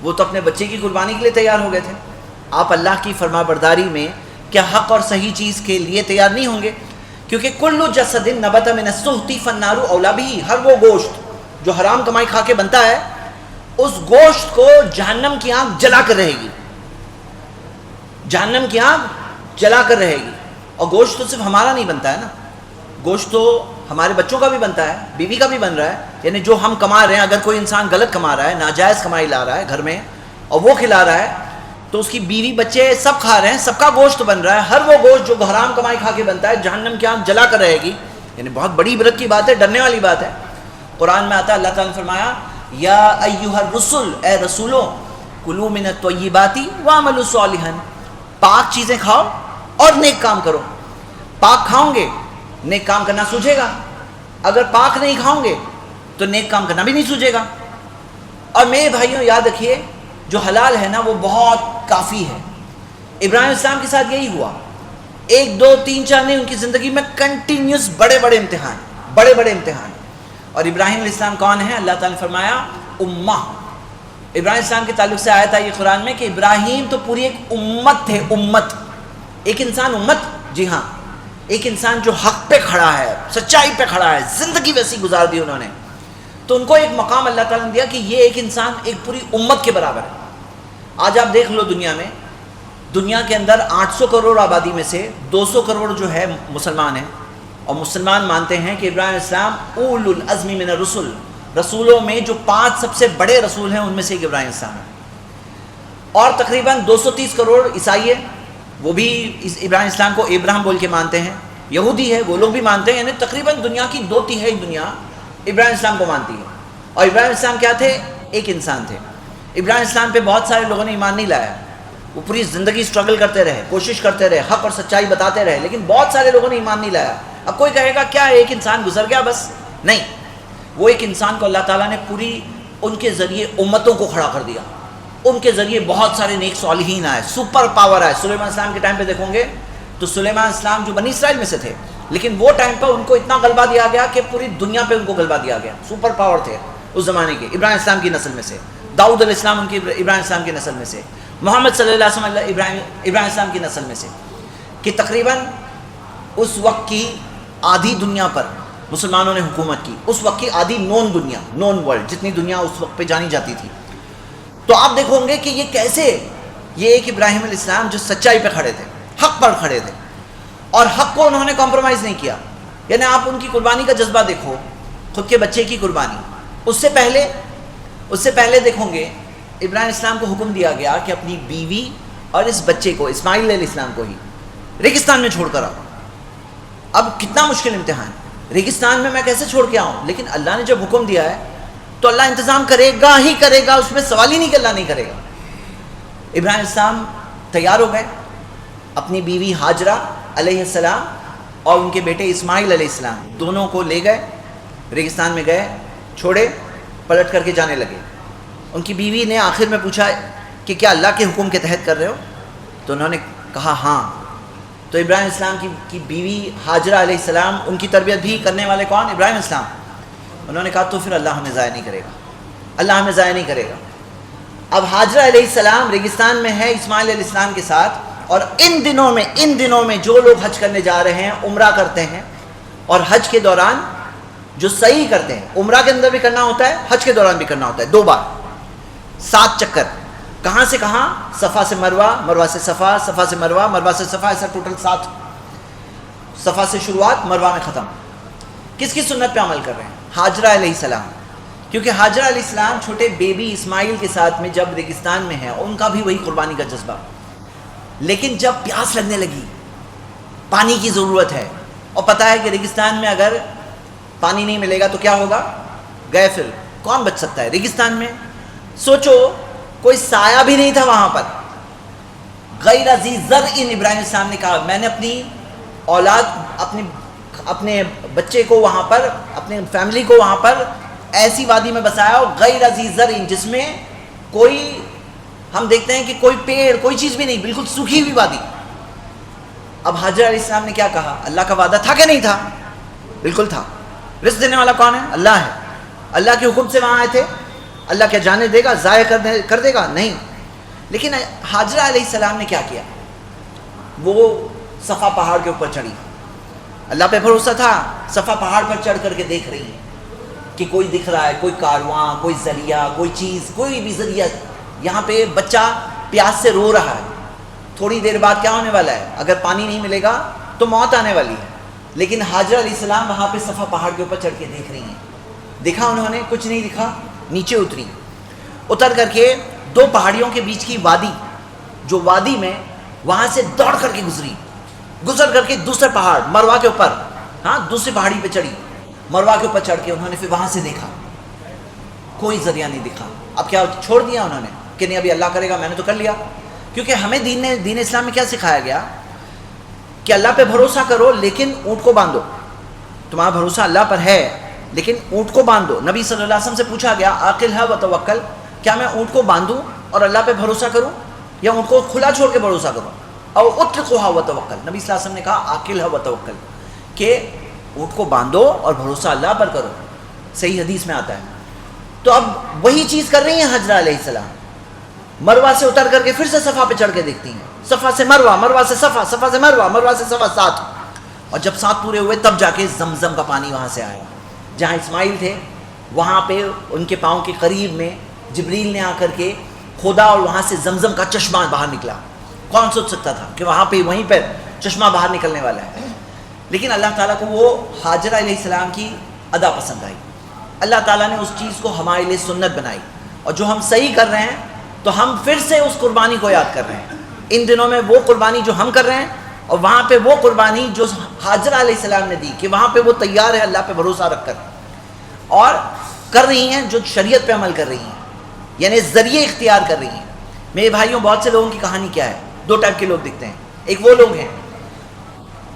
وہ تو اپنے بچے کی قربانی کے لیے تیار ہو گئے تھے. آپ اللہ کی فرما برداری میں کیا حق اور صحیح چیز کے لیے تیار نہیں ہوں گے؟ کیونکہ کل جسد نبت من السحت فالنار اولی بہ، ہر وہ گوشت جو حرام کمائی کھا کے بنتا ہے اس گوشت کو جہنم کی آنکھ جلا کر رہے گی، جہنم کی آنکھ جلا کر رہے گی. اور گوشت تو صرف ہمارا نہیں بنتا ہے نا، گوشت تو ہمارے بچوں کا بھی بنتا ہے، بیوی کا بھی بن رہا ہے. یعنی جو ہم کما رہے ہیں، اگر کوئی انسان غلط کما رہا ہے، ناجائز کمائی لا رہا ہے گھر میں اور وہ کھلا رہا ہے تو اس کی بیوی بچے سب کھا رہے ہیں, سب کا گوشت بن رہا ہے, ہر وہ گوشت جو حرام کمائی کھا کے بنتا ہے جہنم کی آنکھ جلا کر رہے گی. یعنی بہت بڑی عبرت کی بات ہے, ڈرنے والی بات ہے. قرآن میں آتا ہے, اللہ تعالیٰ نے فرمایا یا ایھا الرسل, اے رسولو, کلوا من الطیبات واعملوا صالحا, پاک چیزیں کھاؤ اور نیک کام کرو. پاک کھاؤں گے نیک کام کرنا سوچے گا, اگر پاک نہیں کھاؤں گے تو نیک کام کرنا بھی نہیں سوچے گا. اور میرے بھائیوں یاد رکھیے, جو حلال ہے نا وہ بہت کافی ہے. ابراہیم السلام کے ساتھ یہی ہوا, 1 2 3 4 نہیں, ان کی زندگی میں کنٹینیوس بڑے بڑے امتحان. اور ابراہیم علیہ السلام کون ہیں؟ اللہ تعالیٰ نے فرمایا امہ. ابراہیم السلام کے تعلق سے آیا تھا یہ قرآن میں کہ ابراہیم تو پوری ایک امت تھے. امت, ایک انسان امت, جی ہاں, ایک انسان جو حق پہ کھڑا ہے, سچائی پہ کھڑا ہے, زندگی ویسی گزار دی انہوں نے. تو ان کو ایک مقام اللہ تعالیٰ نے دیا کہ یہ ایک انسان ایک پوری امت کے برابر ہے. آج آپ دیکھ لو دنیا کے اندر 800 کروڑ آبادی میں سے 200 کروڑ جو ہے مسلمان ہیں, اور مسلمان مانتے ہیں کہ ابراہیم السلام اولو العزم من الرسل, رسولوں میں جو 5 سب سے بڑے رسول ہیں ان میں سے ایک ابراہیم السلام ہے. اور تقریباً 230 کروڑ عیسائی ہے, وہ بھی ابراہیم السلام کو ابراہیم بول کے مانتے ہیں. یہودی ہے, وہ لوگ بھی مانتے ہیں. یعنی تقریباً دنیا کی 2/3 دنیا ابراہیم السلام کو مانتی ہے. اور ابراہیم السلام کیا تھے؟ ایک انسان تھے. ابراہیم السلام پہ بہت سارے لوگوں نے ایمان نہیں لایا. وہ پوری زندگی سٹرگل کرتے رہے, کوشش کرتے رہے, حق اور سچائی بتاتے رہے, لیکن بہت سارے لوگوں نے ایمان نہیں لایا. اب کوئی کہے گا کیا ایک انسان گزر گیا بس؟ نہیں, وہ ایک انسان کو اللہ تعالیٰ نے پوری ان کے ذریعے امتوں کو کھڑا کر دیا. ان کے ذریعے بہت سارے نیک صالحین آئے, سپر پاور آئے. سلیمان السلام کے ٹائم پہ دیکھو گے تو سلیمان السلام جو بنی اسرائیل میں سے تھے, لیکن وہ ٹائم پہ ان کو اتنا غلبہ دیا گیا کہ پوری دنیا پہ ان کو غلبہ دیا گیا. سپر پاور تھے اس زمانے کے. ابراہیم السلام کی نسل میں سے, داؤد علیہ السلام ان کی ابراہیم السلام کی نسل میں سے, محمد صلی اللہ علیہ وسلم ابراہیم السلام کی نسل میں سے. کہ تقریباً اس وقت کی آدھی دنیا پر مسلمانوں نے حکومت کی. اس وقت کی آدھی نون دنیا, نون ورلڈ, جتنی دنیا اس وقت پہ جانی جاتی تھی. تو آپ دیکھو گے کہ یہ کیسے, یہ ایک ابراہیم علیہ السلام جو سچائی پہ کھڑے تھے, حق پر کھڑے تھے, اور حق کو انہوں نے کمپرومائز نہیں کیا. یعنی آپ ان کی قربانی کا جذبہ دیکھو, خود کے بچے کی قربانی. اس سے پہلے دیکھو گے ابراہیم السلام کو حکم دیا گیا کہ اپنی بیوی اور اس بچے کو, اسماعیل علیہ السلام کو ہی ریگستان میں چھوڑ کر آؤ. اب کتنا مشکل امتحان, ریگستان میں کیسے چھوڑ کے آؤں؟ لیکن اللہ نے جب حکم دیا ہے تو اللہ انتظام کرے گا ہی کرے گا, اس میں سوال ہی نہیں کہ اللہ نہیں کرے گا. ابراہیم السلام تیار ہو گئے, اپنی بیوی ہاجرہ علیہ السلام اور ان کے بیٹے اسماعیل علیہ السلام دونوں کو لے گئے, ریگستان میں گئے, چھوڑے, پلٹ کر کے جانے لگے. ان کی بیوی نے آخر میں پوچھا کہ کیا اللہ کے حکم کے تحت کر رہے ہو؟ تو انہوں نے کہا ہاں. تو ابراہیم السلام کی بیوی ہاجرہ علیہ السلام, ان کی تربیت بھی کرنے والے کون؟ ابراہیم السلام. انہوں نے کہا تو پھر اللہ ہمیں ضائع نہیں کرے گا, اللہ ہمیں ضائع نہیں کرے گا. اب ہاجرہ علیہ السلام ریگستان میں ہے اسماعیل علیہ السلام کے ساتھ, اور ان دنوں میں جو لوگ حج کرنے جا رہے ہیں, عمرہ کرتے ہیں, اور حج کے دوران جو سعی کرتے ہیں, عمرہ کے اندر بھی کرنا ہوتا ہے, حج کے دوران بھی کرنا ہوتا ہے, 2 بار 7 چکر. کہاں سے کہاں؟ صفا سے مروہ, مروہ سے صفا, صفا سے مروہ, مروہ سے صفا, ایسا ٹوٹل 7. صفا سے شروعات, مروہ میں ختم. کس کی سنت پہ عمل کر رہے ہیں؟ ہاجرہ علیہ السلام. کیونکہ ہاجرہ علیہ السلام چھوٹے بیبی اسماعیل کے ساتھ میں جب ریگستان میں ہیں, ان کا بھی وہی قربانی کا جذبہ. لیکن جب پیاس لگنے لگی, پانی کی ضرورت ہے, اور پتہ ہے کہ ریگستان میں اگر پانی نہیں ملے گا تو کیا ہوگا؟ گئے. پھر کون بچ سکتا ہے ریگستان میں؟ سوچو, کوئی سایہ بھی نہیں تھا وہاں پر. غیر ذی زرع, ابراہیم السلام نے کہا میں نے اپنی اولاد, اپنے بچے کو وہاں پر, اپنے فیملی کو وہاں پر ایسی وادی میں بسایا ہو, غیر ذی زرع, جس میں کوئی, ہم دیکھتے ہیں کہ کوئی پیڑ, کوئی چیز بھی نہیں, بالکل سوکھی ہوئی وادی. اب حاجرہ علیہ السلام نے کیا کہا؟ اللہ کا وعدہ تھا کہ نہیں تھا؟ بالکل تھا. رزق دینے والا کون ہے؟ اللہ ہے. اللہ کے حکم سے وہاں آئے تھے. اللہ کیا جانے دے گا؟ ضائع کر دے گا؟ نہیں. لیکن حاجرہ علیہ السلام نے کیا کیا؟ وہ صفا پہاڑ کے اوپر چڑھی. اللہ پہ بھروسہ تھا, صفا پہاڑ پر چڑھ کر کے دیکھ رہی ہیں کہ کوئی دکھ رہا ہے, کوئی کارواں, کوئی ذریعہ, کوئی چیز, کوئی بھی ذریعہ. یہاں پہ بچہ پیاس سے رو رہا ہے, تھوڑی دیر بعد کیا ہونے والا ہے؟ اگر پانی نہیں ملے گا تو موت آنے والی ہے. لیکن حاجرہ علیہ السلام وہاں پہ صفا پہاڑ کے اوپر چڑھ کے دیکھ رہی ہیں. دیکھا انہوں نے؟ کچھ نہیں دکھا. نیچے اتری, اتر کر کے 2 پہاڑیوں کے بیچ کی وادی, جو وادی میں وہاں سے دوڑ کر کے گزر کر کے دوسرے پہاڑ مروا کے اوپر، ہاں دوسری پہاڑی پہ چڑھی، مروا کے اوپر چڑھ کے انہوں نے پھر وہاں سے دیکھا، کوئی ذریعہ نہیں دکھا. اب کیا چھوڑ دیا انہوں نے کہ نہیں ابھی اللہ کرے گا، میں نے تو کر لیا. کیونکہ ہمیں دین اسلام میں کیا سکھایا گیا کہ اللہ پہ بھروسہ کرو لیکن اونٹ کو باندھو. تمہارا بھروسہ اللہ پر ہے لیکن اونٹ کو باندھو. نبی صلی اللہ علیہ وسلم سے پوچھا گیا عاقل ہے و توکل، کیا میں اونٹ کو باندھوں اور اللہ پہ بھروسہ کروں یا اونٹ کو کھلا چھوڑ کے بھروسہ کروں؟ او اتقوا و توکل، نبی صلی اللہ علیہ وسلم نے کہا عاقل ہے و توکل، کہ اونٹ کو باندھو اور بھروسہ اللہ پر کرو. صحیح حدیث میں آتا ہے. تو اب وہی چیز کر رہی ہیں حجرہ علیہ السلام، مروا سے اتر کر کے پھر سے صفا پہ چڑھ کے دیکھتی ہیں، صفا سے مروا، مروا سے صفا، صفا سے مروا، مروا سے صفا، 7. اور جب 7 پورے ہوئے تب جا کے زمزم کا پانی وہاں سے آیا. جہاں اسماعیل تھے وہاں پہ ان کے پاؤں کے قریب میں جبریل نے آ کر کے کھودا اور وہاں سے زمزم کا چشمہ باہر نکلا. کون سوچ سکتا تھا کہ وہاں پہ وہیں پر چشمہ باہر نکلنے والا ہے. لیکن اللہ تعالیٰ کو وہ حاجرہ علیہ السلام کی ادا پسند آئی. اللہ تعالیٰ نے اس چیز کو ہمارے لیے سنت بنائی، اور جو ہم صحیح کر رہے ہیں تو ہم پھر سے اس قربانی کو یاد کر رہے ہیں. ان دنوں میں وہ قربانی جو ہم کر رہے ہیں اور وہاں پہ وہ قربانی جو حاجرہ علیہ السلام نے دی، کہ وہاں پہ وہ تیار ہے اللہ پہ بھروسہ رکھ کر اور کر رہی ہیں جو شریعت پہ عمل کر رہی ہیں، یعنی ذریعے اختیار کر رہی ہیں. میرے بھائیوں، بہت سے لوگوں کی کہانی کیا ہے؟ 2 ٹائپ کے لوگ دکھتے ہیں. ایک وہ لوگ ہیں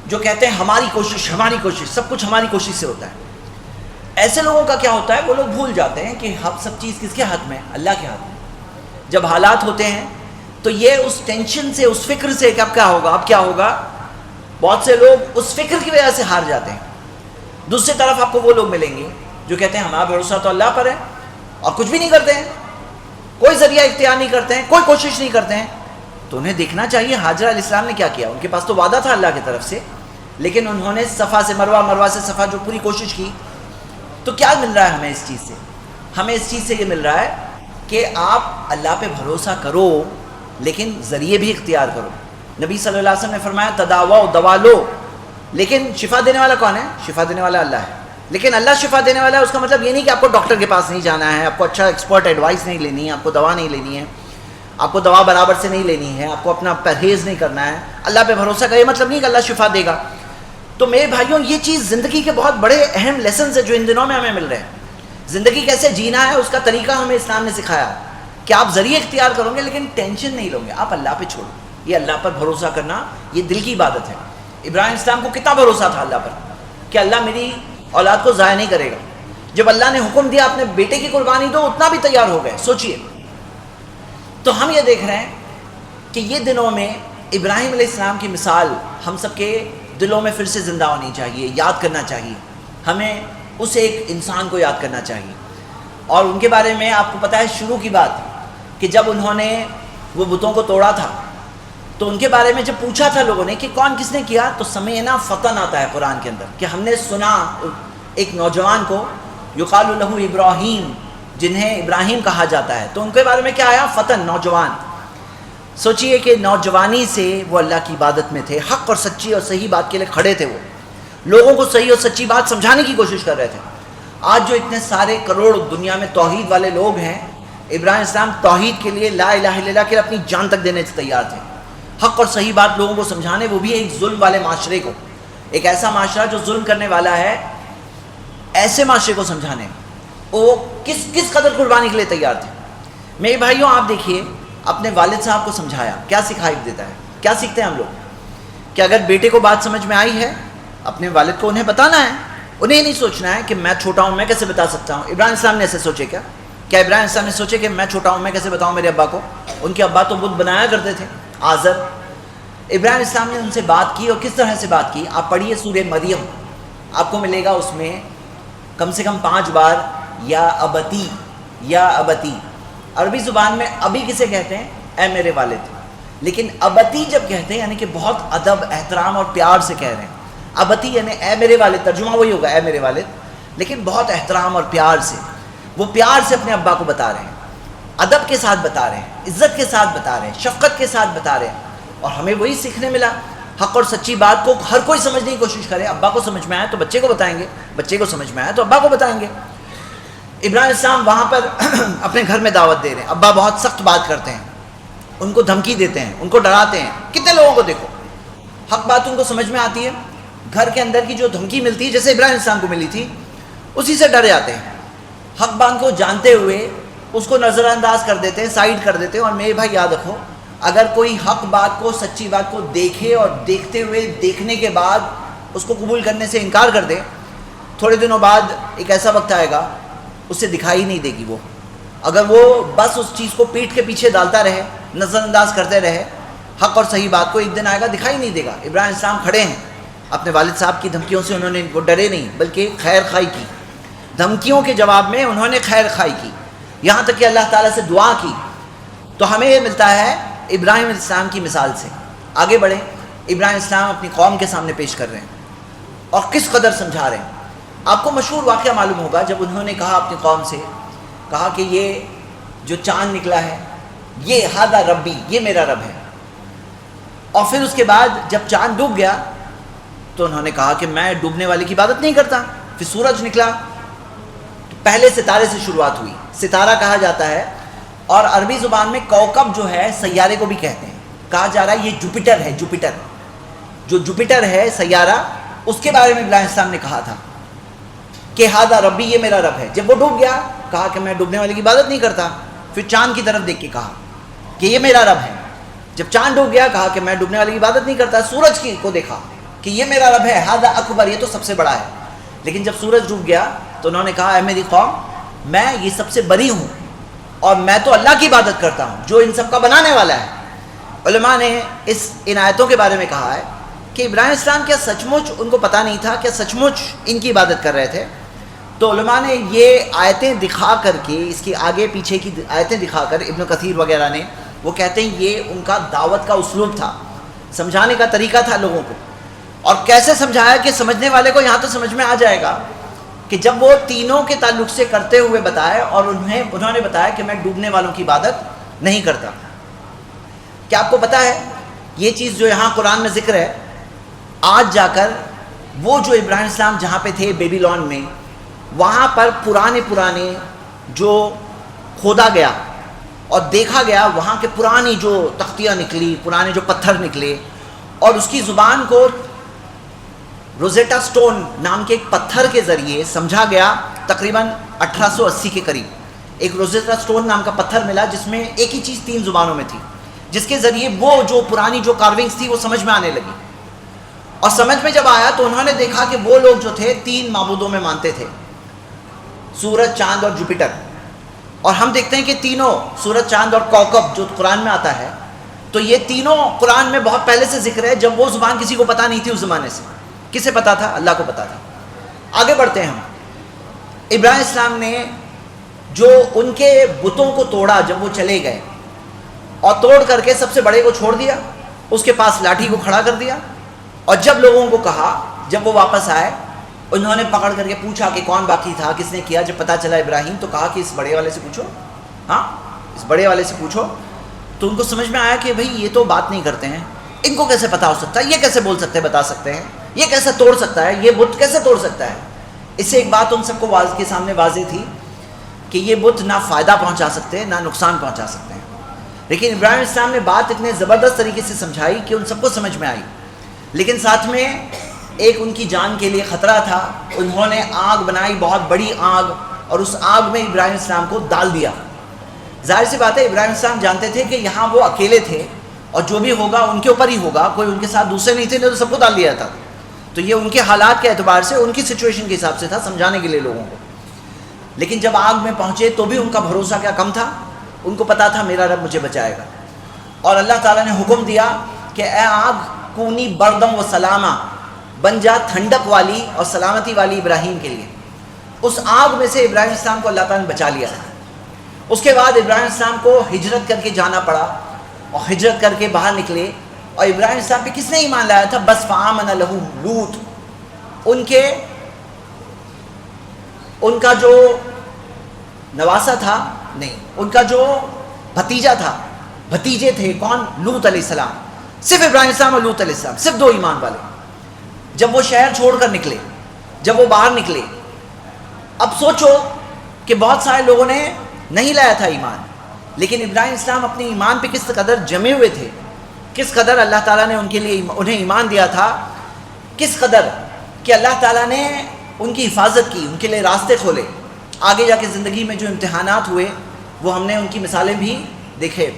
جو کہتے ہیں ہماری کوشش، سب کچھ ہماری کوشش سے ہوتا ہے. ایسے لوگوں کا کیا ہوتا ہے، وہ لوگ بھول جاتے ہیں کہ سب چیز کس کے ہاتھ میں؟ اللہ کے ہاتھ میں. جب حالات ہوتے ہیں تو یہ اس ٹینشن سے، اس فکر سے کہ اب کیا ہوگا، بہت سے لوگ اس فکر کی وجہ سے ہار جاتے ہیں. دوسری طرف آپ کو وہ لوگ ملیں گے جو کہتے ہیں ہمارا بھروسہ تو اللہ پر ہے اور کچھ بھی نہیں کرتے ہیں، کوئی ذریعہ اختیار نہیں کرتے ہیں، کوئی کوشش نہیں کرتے ہیں. تو انہیں دیکھنا چاہیے حاجرہ علیہ السلام نے کیا کیا. ان کے پاس تو وعدہ تھا اللہ کی طرف سے، لیکن انہوں نے صفا سے مروا، مروا سے صفا جو پوری کوشش کی. تو کیا مل رہا ہے ہمیں اس چیز سے؟ ہمیں اس چیز سے یہ مل رہا ہے کہ آپ اللہ پہ بھروسہ کرو لیکن ذریعے بھی اختیار کرو. نبی صلی اللہ علیہ وسلم نے فرمایا تداوا، دوا لو، لیکن شفا دینے والا کون ہے؟ شفا دینے والا اللہ ہے. لیکن اللہ شفا دینے والا ہے، اس کا مطلب یہ نہیں کہ آپ کو ڈاکٹر کے پاس نہیں جانا ہے، آپ کو اچھا ایکسپرٹ ایڈوائس نہیں لینی ہے، آپ کو دوا نہیں لینی ہے، آپ کو دوا برابر سے نہیں لینی ہے، آپ کو اپنا پرہیز نہیں کرنا ہے. اللہ پہ بھروسہ کا یہ مطلب نہیں کہ اللہ شفا دے گا. تو میرے بھائیوں، یہ چیز زندگی کے بہت بڑے اہم لیسنز ہیں جو ان دنوں میں ہمیں مل رہے ہیں. زندگی کیسے جینا ہے اس کا طریقہ ہمیں اسلام نے سکھایا کہ آپ ذریعے اختیار کرو گے لیکن ٹینشن نہیں لو گے، آپ اللہ پہ چھوڑو. یہ اللہ پر بھروسہ کرنا یہ دل کی عبادت ہے. ابراہیم اسلام کو کتنا بھروسہ تھا اللہ پر کہ اللہ میری اولاد کو ضائع نہیں کرے گا. جب اللہ نے حکم دیا اپنے بیٹے کی قربانی دو، اتنا بھی تیار ہو گئے. سوچئے. تو ہم یہ دیکھ رہے ہیں کہ یہ دنوں میں ابراہیم علیہ السلام کی مثال ہم سب کے دلوں میں پھر سے زندہ ہونی چاہیے، یاد کرنا چاہیے. ہمیں اس ایک انسان کو یاد کرنا چاہیے. اور ان کے بارے میں آپ کو پتہ ہے شروع کی بات کہ جب انہوں نے وہ بتوں کو توڑا تھا تو ان کے بارے میں جب پوچھا تھا لوگوں نے کہ کون کس نے کیا، تو سمعنا فتن آتا ہے قرآن کے اندر کہ ہم نے سنا ایک نوجوان کو یقال لہ ابراہیم، جنہیں ابراہیم کہا جاتا ہے. تو ان کے بارے میں کیا آیا؟ فتن، نوجوان. سوچئے کہ نوجوانی سے وہ اللہ کی عبادت میں تھے، حق اور سچی اور صحیح بات کے لیے کھڑے تھے. وہ لوگوں کو صحیح اور سچی بات سمجھانے کی کوشش کر رہے تھے. آج جو اتنے سارے کروڑ دنیا میں توحید والے لوگ ہیں، ابراہیم اسلام توحید کے لیے، لا الہ الا اللہ کے لیے اپنی جان تک دینے سے تیار تھے. حق اور صحیح بات لوگوں کو سمجھانے، وہ بھی ایک ظلم والے معاشرے کو، ایک ایسا معاشرہ جو ظلم کرنے والا ہے، ایسے معاشرے کو سمجھانے وہ کس قدر قربانی کے لیے تیار تھے. میرے بھائیوں، آپ دیکھیے اپنے والد صاحب کو سمجھایا، کیا سکھائی دیتا ہے، کیا سیکھتے ہیں ہم لوگ؟ کہ اگر بیٹے کو بات سمجھ میں آئی ہے، اپنے والد کو انہیں بتانا ہے. انہیں نہیں سوچنا ہے کہ میں چھوٹا ہوں، میں کیسے بتا سکتا ہوں. ابراہیم السلام نے ایسے سوچے کیا ابراہیم السلام نے سوچے کہ میں چھوٹا ہوں، میں کیسے بتاؤں میرے ابا کو؟ ان کے ابا تو بت بنایا کرتے تھے، آزر. ابراہیم السلام نے ان سے بات کی، اور کس طرح سے بات کی؟ آپ پڑھیے سورہ مریم، آپ کو ملے گا اس میں کم سے کم 5 بار یا ابتی، یا ابتی. عربی زبان میں ابھی کسے کہتے ہیں؟ اے میرے والد. لیکن ابتی جب کہتے ہیں یعنی کہ بہت ادب، احترام اور پیار سے کہہ رہے ہیں. ابتی یعنی اے میرے والد، ترجمہ وہی ہوگا اے میرے والد، لیکن بہت احترام اور پیار سے. وہ پیار سے اپنے ابا کو بتا رہے ہیں، ادب کے ساتھ بتا رہے ہیں، عزت کے ساتھ بتا رہے ہیں، شفقت کے ساتھ بتا رہے ہیں. اور ہمیں وہی سیکھنے ملا. حق اور سچی بات کو ہر کوئی سمجھنے کی کوشش کرے. ابا کو سمجھ میں آئے تو بچے کو بتائیں گے، بچے کو سمجھ میں آئے تو ابا کو بتائیں گے. ابراہیم السلام وہاں پر اپنے گھر میں دعوت دے رہے ہیں. ابا بہت سخت بات کرتے ہیں ان کو دھمکی دیتے ہیں، ان کو ڈراتے ہیں. کتنے لوگوں کو دیکھو حق بات ان کو سمجھ میں آتی ہے، گھر کے اندر کی جو دھمکی ملتی ہے جیسے ابراہیم السلام کو ملی تھی اسی سے ڈر جاتے ہیں. حق بات کو جانتے ہوئے اس کو نظر انداز کر دیتے ہیں، سائڈ کر دیتے ہیں. اور میرے بھائی یاد رکھو، اگر کوئی حق بات کو، سچی بات کو دیکھے اور دیکھتے ہوئے دیکھنے کے بعد اس کو قبول کرنے سے انکار کر دے، تھوڑے دنوں بعد ایک ایسا وقت آئے گا اسے دکھائی نہیں دے گی وہ. اگر وہ بس اس چیز کو پیٹھ کے پیچھے ڈالتا رہے، نظر انداز کرتے رہے حق اور صحیح بات کو، ایک دن آئے گا دکھائی نہیں دے گا. ابراہیم السلام کھڑے ہیں اپنے والد صاحب کی دھمکیوں سے، انہوں نے وہ ڈرے نہیں بلکہ خیر خواہی کی. دھمکیوں کے جواب میں انہوں نے خیر خواہی کی، یہاں تک کہ اللہ تعالیٰ سے دعا کی. تو ہمیں یہ ملتا ہے ابراہیم علیہ السلام کی مثال سے. آگے بڑھیں. ابراہیم السلام اپنی قوم کے سامنے پیش کر رہے ہیں اور کس قدر سمجھا رہے ہیں. آپ کو مشہور واقعہ معلوم ہوگا جب انہوں نے کہا اپنی قوم سے، کہا کہ یہ جو چاند نکلا ہے یہ ہذا ربی، یہ میرا رب ہے. اور پھر اس کے بعد جب چاند ڈوب گیا تو انہوں نے کہا کہ میں ڈوبنے والے کی عبادت نہیں کرتا. پھر سورج نکلا تو پہلے ستارے سے شروعات ہوئی. ستارہ کہا جاتا ہے اور عربی زبان میں کوکب جو ہے سیارے کو بھی کہتے ہیں. کہا جا رہا ہے یہ جوپیٹر ہے، جوپیٹر جو جوپیٹر ہے سیارہ، اس کے بارے میں ابراہیم السلام نے کہا تھا کہ ہذا ربی، یہ میرا رب ہے. جب وہ ڈوب گیا کہا کہ میں ڈوبنے والے کی عبادت نہیں کرتا. پھر چاند کی طرف دیکھ کے کہا کہ یہ میرا رب ہے. جب چاند ڈوب گیا کہا کہ میں ڈوبنے والے کی عبادت نہیں کرتا. سورج کو دیکھا کہ یہ میرا رب ہے، ہذا اکبر، یہ تو سب سے بڑا ہے. لیکن جب سورج ڈوب گیا تو انہوں نے کہا اے میری قوم، میں یہ سب سے بری ہوں اور میں تو اللہ کی عبادت کرتا ہوں جو ان سب کا بنانے والا ہے. علماء نے ان آیتوں کے بارے میں کہا ہے کہ ابراہیم السلام کیا سچ مچ ان کو پتہ نہیں تھا، کیا سچ مچ ان کی عبادت کر رہے تھے؟ تو علماء نے یہ آیتیں دکھا کر کے، اس کی آگے پیچھے کی آیتیں دکھا کر، ابن کثیر وغیرہ نے وہ کہتے ہیں یہ ان کا دعوت کا اسلوب تھا، سمجھانے کا طریقہ تھا لوگوں کو. اور کیسے سمجھایا کہ سمجھنے والے کو یہاں تو سمجھ میں آ جائے گا کہ جب وہ تینوں کے تعلق سے کرتے ہوئے بتائے اور انہوں نے بتایا کہ میں ڈوبنے والوں کی عبادت نہیں کرتا. کیا آپ کو پتہ ہے یہ چیز جو یہاں قرآن میں ذکر ہے، آج جا کر وہ جو ابراہیم السلام جہاں پہ تھے بیبیلون میں، وہاں پر پرانے جو کھودا گیا اور دیکھا گیا، وہاں کے پرانی جو تختیاں نکلی، پرانے جو پتھر نکلے، اور اس کی زبان کو روزیٹا سٹون نام کے ایک پتھر کے ذریعے سمجھا گیا. تقریباً 1880 کے قریب ایک روزیٹا سٹون نام کا پتھر ملا جس میں ایک ہی چیز 3 زبانوں میں تھی، جس کے ذریعے وہ جو پرانی جو کارونگز تھی وہ سمجھ میں آنے لگی. اور سمجھ میں جب آیا تو انہوں نے دیکھا کہ وہ لوگ جو تھے 3 معبودوں میں مانتے تھے، سورج، چاند اور جوپیٹر. اور ہم دیکھتے ہیں کہ تینوں، سورج، چاند اور کوکب جو قرآن میں آتا ہے، تو یہ تینوں قرآن میں بہت پہلے سے ذکر ہے، جب وہ زبان کسی کو پتہ نہیں تھی اس زمانے سے. کسے پتہ تھا؟ اللہ کو پتہ تھا. آگے بڑھتے ہیں ہم. ابراہیم السلام نے جو ان کے بتوں کو توڑا جب وہ چلے گئے، اور توڑ کر کے سب سے بڑے کو چھوڑ دیا، اس کے پاس لاٹھی کو کھڑا کر دیا. اور جب لوگوں کو کہا، جب وہ واپس آئے، انہوں نے پکڑ کر کے پوچھا کہ کون باقی تھا، کس نے کیا. جب پتہ چلا ابراہیم، تو کہا کہ اس بڑے والے سے پوچھو، ہاں اس بڑے والے سے پوچھو. تو ان کو سمجھ میں آیا کہ بھئی یہ تو بات نہیں کرتے ہیں، ان کو کیسے پتہ ہو سکتا ہے، یہ کیسے بول سکتے ہیں، بتا سکتے ہیں، یہ کیسے توڑ سکتا ہے، یہ بت کیسے توڑ سکتا ہے. اس سے ایک بات ان سب کو کے سامنے واضح تھی کہ یہ بت نہ فائدہ پہنچا سکتے ہیں نہ نقصان پہنچا سکتے ہیں. لیکن ابراہیم السلام نے بات اتنے زبردست طریقے سے سمجھائی کہ ان سب کو سمجھ میں آئی. لیکن ساتھ میں ایک ان کی جان کے لیے خطرہ تھا. انہوں نے آگ بنائی، بہت بڑی آگ، اور اس آگ میں ابراہیم السلام کو ڈال دیا. ظاہر سی بات ہے ابراہیم السلام جانتے تھے کہ یہاں وہ اکیلے تھے اور جو بھی ہوگا ان کے اوپر ہی ہوگا، کوئی ان کے ساتھ دوسرے نہیں تھے، نہیں تو سب کو ڈال دیا تھا. تو یہ ان کے حالات کے اعتبار سے، ان کی سچویشن کے حساب سے تھا، سمجھانے کے لیے لوگوں کو. لیکن جب آگ میں پہنچے تو بھی ان کا بھروسہ کیا کم تھا. ان کو پتا تھا میرا رب مجھے بچائے گا. اور اللہ تعالیٰ نے حکم دیا کہ اے آگ کونی بردم و سلامہ، بن جا ٹھنڈک والی اور سلامتی والی ابراہیم کے لیے. اس آگ میں سے ابراہیم السلام کو اللہ تعالیٰ نے بچا لیا. اس کے بعد ابراہیم السلام کو ہجرت کر کے جانا پڑا، اور ہجرت کر کے باہر نکلے. اور ابراہیم السلام پہ کس نے ایمان لایا تھا؟ بس فآمن لہ لوط. ان کا جو نواسا تھا، نہیں، ان کا جو بھتیجا تھا، بھتیجے تھے کون؟ لوط علیہ السلام. صرف ابراہیم السلام اور لوط علیہ السلام، صرف 2 ایمان والے. جب وہ شہر چھوڑ کر نکلے، جب وہ باہر نکلے، اب سوچو کہ بہت سارے لوگوں نے نہیں لایا تھا ایمان، لیکن ابراہیم اسلام اپنے ایمان پہ کس قدر جمے ہوئے تھے، کس قدر اللہ تعالیٰ نے ان کے لیے انہیں ایمان دیا تھا، کس قدر کہ اللہ تعالیٰ نے ان کی حفاظت کی، ان کے لیے راستے کھولے. آگے جا کے زندگی میں جو امتحانات ہوئے وہ ہم نے ان کی مثالیں بھی دیکھے.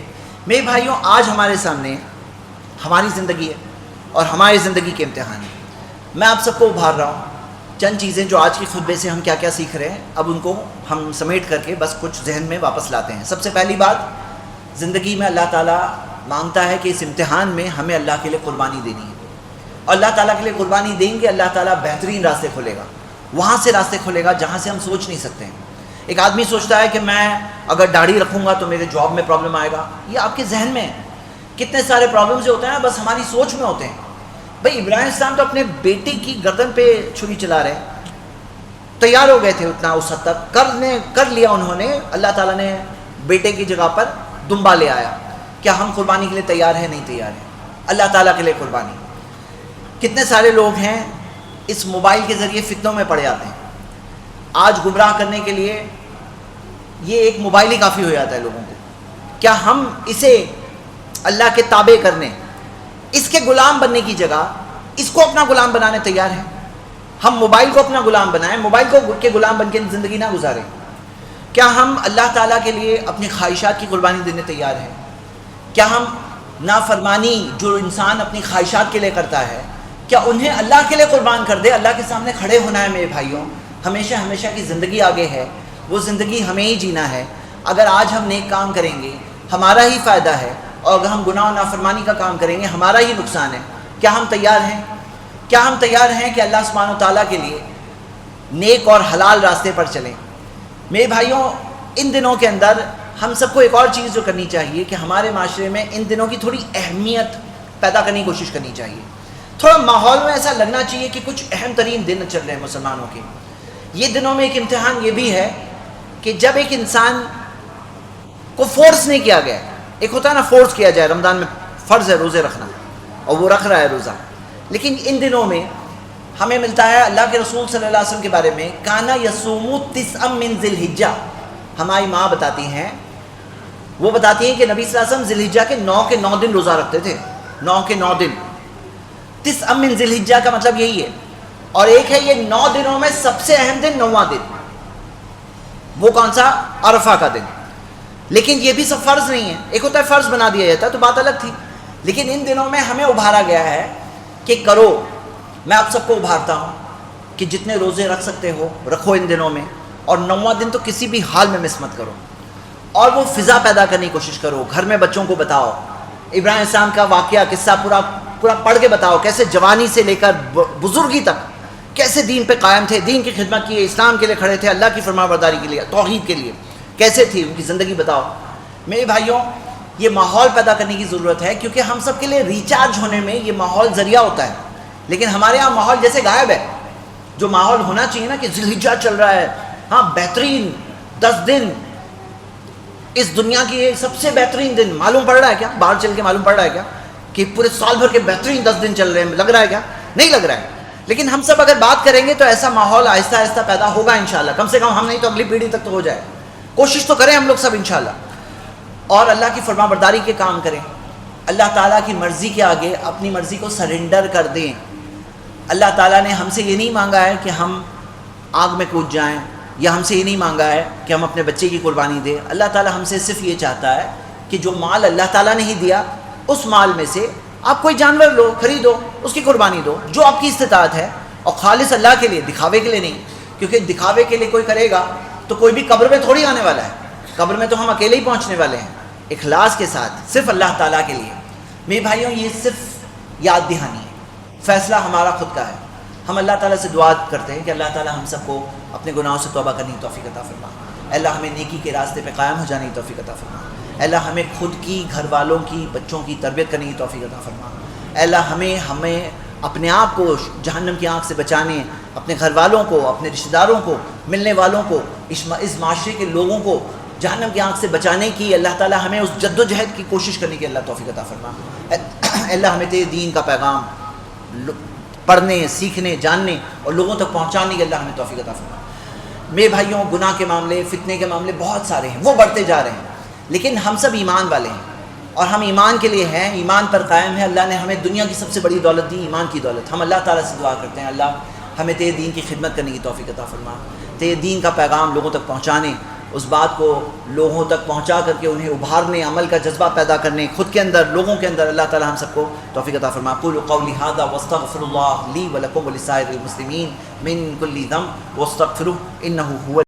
میرے بھائیوں، آج ہمارے سامنے ہماری زندگی ہے اور ہماری زندگی کے امتحان ہیں. میں آپ سب کو ابھار رہا ہوں چند چیزیں جو آج کے خطبے سے ہم کیا کیا سیکھ رہے ہیں، اب ان کو ہم سمیٹ کر کے بس کچھ ذہن میں واپس لاتے ہیں. سب سے پہلی بات، زندگی میں اللہ تعالیٰ مانگتا ہے کہ اس امتحان میں ہمیں اللہ کے لیے قربانی دینی ہے، اور اللہ تعالیٰ کے لیے قربانی دیں گے اللہ تعالیٰ بہترین راستے کھولے گا، وہاں سے راستے کھولے گا جہاں سے ہم سوچ نہیں سکتے ہیں. ایک آدمی سوچتا ہے کہ میں اگر داڑھی رکھوں گا تو میرے جاب میں پرابلم آئے گا. یہ آپ کے ذہن میں ہے. کتنے سارے پرابلمز جو ہوتے ہیں بس ہماری سوچ میں ہوتے ہیں. بھائی ابراہیم السلام تو اپنے بیٹے کی گردن پہ چھری چلا رہے، تیار ہو گئے تھے اتنا، اس حد تک کر لیا انہوں نے. اللہ تعالیٰ نے بیٹے کی جگہ پر دمبا لے آیا. کیا ہم قربانی کے لیے تیار ہیں؟ نہیں تیار ہیں. اللہ تعالیٰ کے لیے قربانی. کتنے سارے لوگ ہیں اس موبائل کے ذریعے فتنوں میں پڑے جاتے ہیں. آج گمراہ کرنے کے لیے یہ ایک موبائل ہی کافی ہو جاتا ہے لوگوں کو. کیا ہم اسے اللہ کے تابع کرنے، اس کے غلام بننے کی جگہ اس کو اپنا غلام بنانے تیار ہیں؟ ہم موبائل کو اپنا غلام بنائیں، موبائل کو کے غلام بن کے زندگی نہ گزاریں. کیا ہم اللہ تعالیٰ کے لیے اپنی خواہشات کی قربانی دینے تیار ہیں؟ کیا ہم نافرمانی جو انسان اپنی خواہشات کے لیے کرتا ہے، کیا انہیں اللہ کے لیے قربان کر دے؟ اللہ کے سامنے کھڑے ہونا ہے میرے بھائیوں. ہمیشہ ہمیشہ کی زندگی آگے ہے، وہ زندگی ہمیں ہی جینا ہے. اگر آج ہم نیک کام کریں گے ہمارا ہی فائدہ ہے، اور اگر ہم گناہ و نافرمانی کا کام کریں گے ہمارا ہی نقصان ہے. کیا ہم تیار ہیں؟ کیا ہم تیار ہیں کہ اللہ سبحانہ و تعالیٰ کے لیے نیک اور حلال راستے پر چلیں؟ میرے بھائیوں، ان دنوں کے اندر ہم سب کو ایک اور چیز جو کرنی چاہیے کہ ہمارے معاشرے میں ان دنوں کی تھوڑی اہمیت پیدا کرنے کی کوشش کرنی چاہیے. تھوڑا ماحول میں ایسا لگنا چاہیے کہ کچھ اہم ترین دن چل رہے ہیں مسلمانوں کے. یہ دنوں میں ایک امتحان یہ بھی ہے کہ جب ایک انسان کو فورس نہیں کیا گیا، ایک ہوتا ہے نا فورس کیا جائے، رمضان میں فرض ہے روزے رکھنا اور وہ رکھ رہا ہے روزہ، لیکن ان دنوں میں ہمیں ملتا ہے اللہ کے رسول صلی اللہ علیہ وسلم کے بارے میں، کانا یصوم تسعا من ذی الحجہ. ہماری ماں بتاتی ہیں، وہ بتاتی ہیں کہ نبی صلی اللہ علیہ وسلم ذی الحجہ کے 9 دن روزہ رکھتے تھے. 9 دن. تسعا من ذی الحجہ کا مطلب یہی ہے. اور ایک ہے یہ 9 دنوں میں سب سے اہم دن 9واں دن. وہ کون سا؟ عرفہ کا دن. لیکن یہ بھی سب فرض نہیں ہے. ایک ہوتا ہے فرض بنا دیا جاتا ہے تو بات الگ تھی، لیکن ان دنوں میں ہمیں ابھارا گیا ہے کہ کرو. میں آپ سب کو ابھارتا ہوں کہ جتنے روزے رکھ سکتے ہو رکھو ان دنوں میں، اور 9واں دن تو کسی بھی حال میں مس مت کرو. اور وہ فضا پیدا کرنے کی کوشش کرو. گھر میں بچوں کو بتاؤ ابراہیم السلام کا واقعہ قصہ پورا پڑھ کے بتاؤ، کیسے جوانی سے لے کر بزرگی تک کیسے دین پہ قائم تھے، دین کی خدمت کی، اسلام کے لیے کھڑے تھے، اللہ کی فرمانبرداری کے لیے، توحید کے لیے کیسے تھی ان کی زندگی بتاؤ. میرے بھائیوں، یہ ماحول پیدا کرنے کی ضرورت ہے، کیونکہ ہم سب کے لیے ریچارج ہونے میں یہ ماحول ذریعہ ہوتا ہے. لیکن ہمارے ہاں ماحول جیسے غائب ہے. جو ماحول ہونا چاہیے نا کہ ذی الحجہ چل رہا ہے، ہاں بہترین 10 دن اس دنیا کی سب سے بہترین دن، معلوم پڑ رہا ہے کیا؟ باہر چل کے معلوم پڑ رہا ہے کیا کہ پورے سال بھر کے بہترین 10 دن چل رہے ہیں؟ لگ رہا ہے کیا؟ نہیں لگ رہا ہے. لیکن ہم سب اگر بات کریں گے تو ایسا ماحول آہستہ آہستہ پیدا ہوگا انشاءاللہ. کم سے کم ہم نہیں تو اگلی پیڑھی تک تو ہو جائے. کوشش تو کریں ہم لوگ سب انشاءاللہ، اور اللہ کی فرمانبرداری کے کام کریں. اللہ تعالیٰ کی مرضی کے آگے اپنی مرضی کو سرنڈر کر دیں. اللہ تعالیٰ نے ہم سے یہ نہیں مانگا ہے کہ ہم آگ میں کود جائیں، یا ہم سے یہ نہیں مانگا ہے کہ ہم اپنے بچے کی قربانی دیں. اللہ تعالیٰ ہم سے صرف یہ چاہتا ہے کہ جو مال اللہ تعالیٰ نے ہی دیا اس مال میں سے آپ کوئی جانور لو، خریدو، اس کی قربانی دو جو آپ کی استطاعت ہے، اور خالص اللہ کے لیے، دکھاوے کے لیے نہیں. کیونکہ دکھاوے کے لیے کوئی کرے گا تو کوئی بھی قبر میں تھوڑی آنے والا ہے. قبر میں تو ہم اکیلے ہی پہنچنے والے ہیں، اخلاص کے ساتھ صرف اللہ تعالیٰ کے لیے. میرے بھائیوں، یہ صرف یاد دہانی ہے، فیصلہ ہمارا خود کا ہے. ہم اللہ تعالیٰ سے دعا کرتے ہیں کہ اللہ تعالیٰ ہم سب کو اپنے گناہوں سے توبہ کرنے کی توفیق عطا فرما. اللہ ہمیں نیکی کے راستے پہ قائم ہو جانے کی توفیق عطا فرما. اللہ ہمیں خود کی، گھر والوں کی، بچوں کی تربیت کرنے کی توفیق عطا فرما. اللہ ہمیں اپنے آپ کو جہنم کی آنکھ سے بچانے، اپنے گھر والوں کو، اپنے رشتہ داروں کو، ملنے والوں کو، اس معاشرے کے لوگوں کو جہنم کی آنکھ سے بچانے کی اللہ تعالیٰ ہمیں اس جد و جہد کی کوشش کرنے کی اللہ توفیق عطا فرما. اللہ ہمیں تیرے دین کا پیغام پڑھنے، سیکھنے، جاننے اور لوگوں تک پہنچانے کی اللہ ہمیں توفیق عطا فرما. میرے بھائیوں، گناہ کے معاملے، فتنے کے معاملے بہت سارے ہیں، وہ بڑھتے جا رہے ہیں. لیکن ہم سب ایمان والے ہیں اور ہم ایمان کے لیے ہیں، ایمان پر قائم ہیں. اللہ نے ہمیں دنیا کی سب سے بڑی دولت دی، ایمان کی دولت. ہم اللہ تعالیٰ سے دعا کرتے ہیں اللہ ہمیں تیرے دین کی خدمت کرنے کی توفیق عطا فرما، تیرے دین کا پیغام لوگوں تک پہنچانے، اس بات کو لوگوں تک پہنچا کر کے انہیں ابھارنے، عمل کا جذبہ پیدا کرنے خود کے اندر، لوگوں کے اندر. اللہ تعالیٰ ہم سب کو توفیق عطا فرما. اقول قولی ھذا واستغفر اللہ لی ولکم ولسائر المسلمین من کل ذنب واستغفروہ انہ هو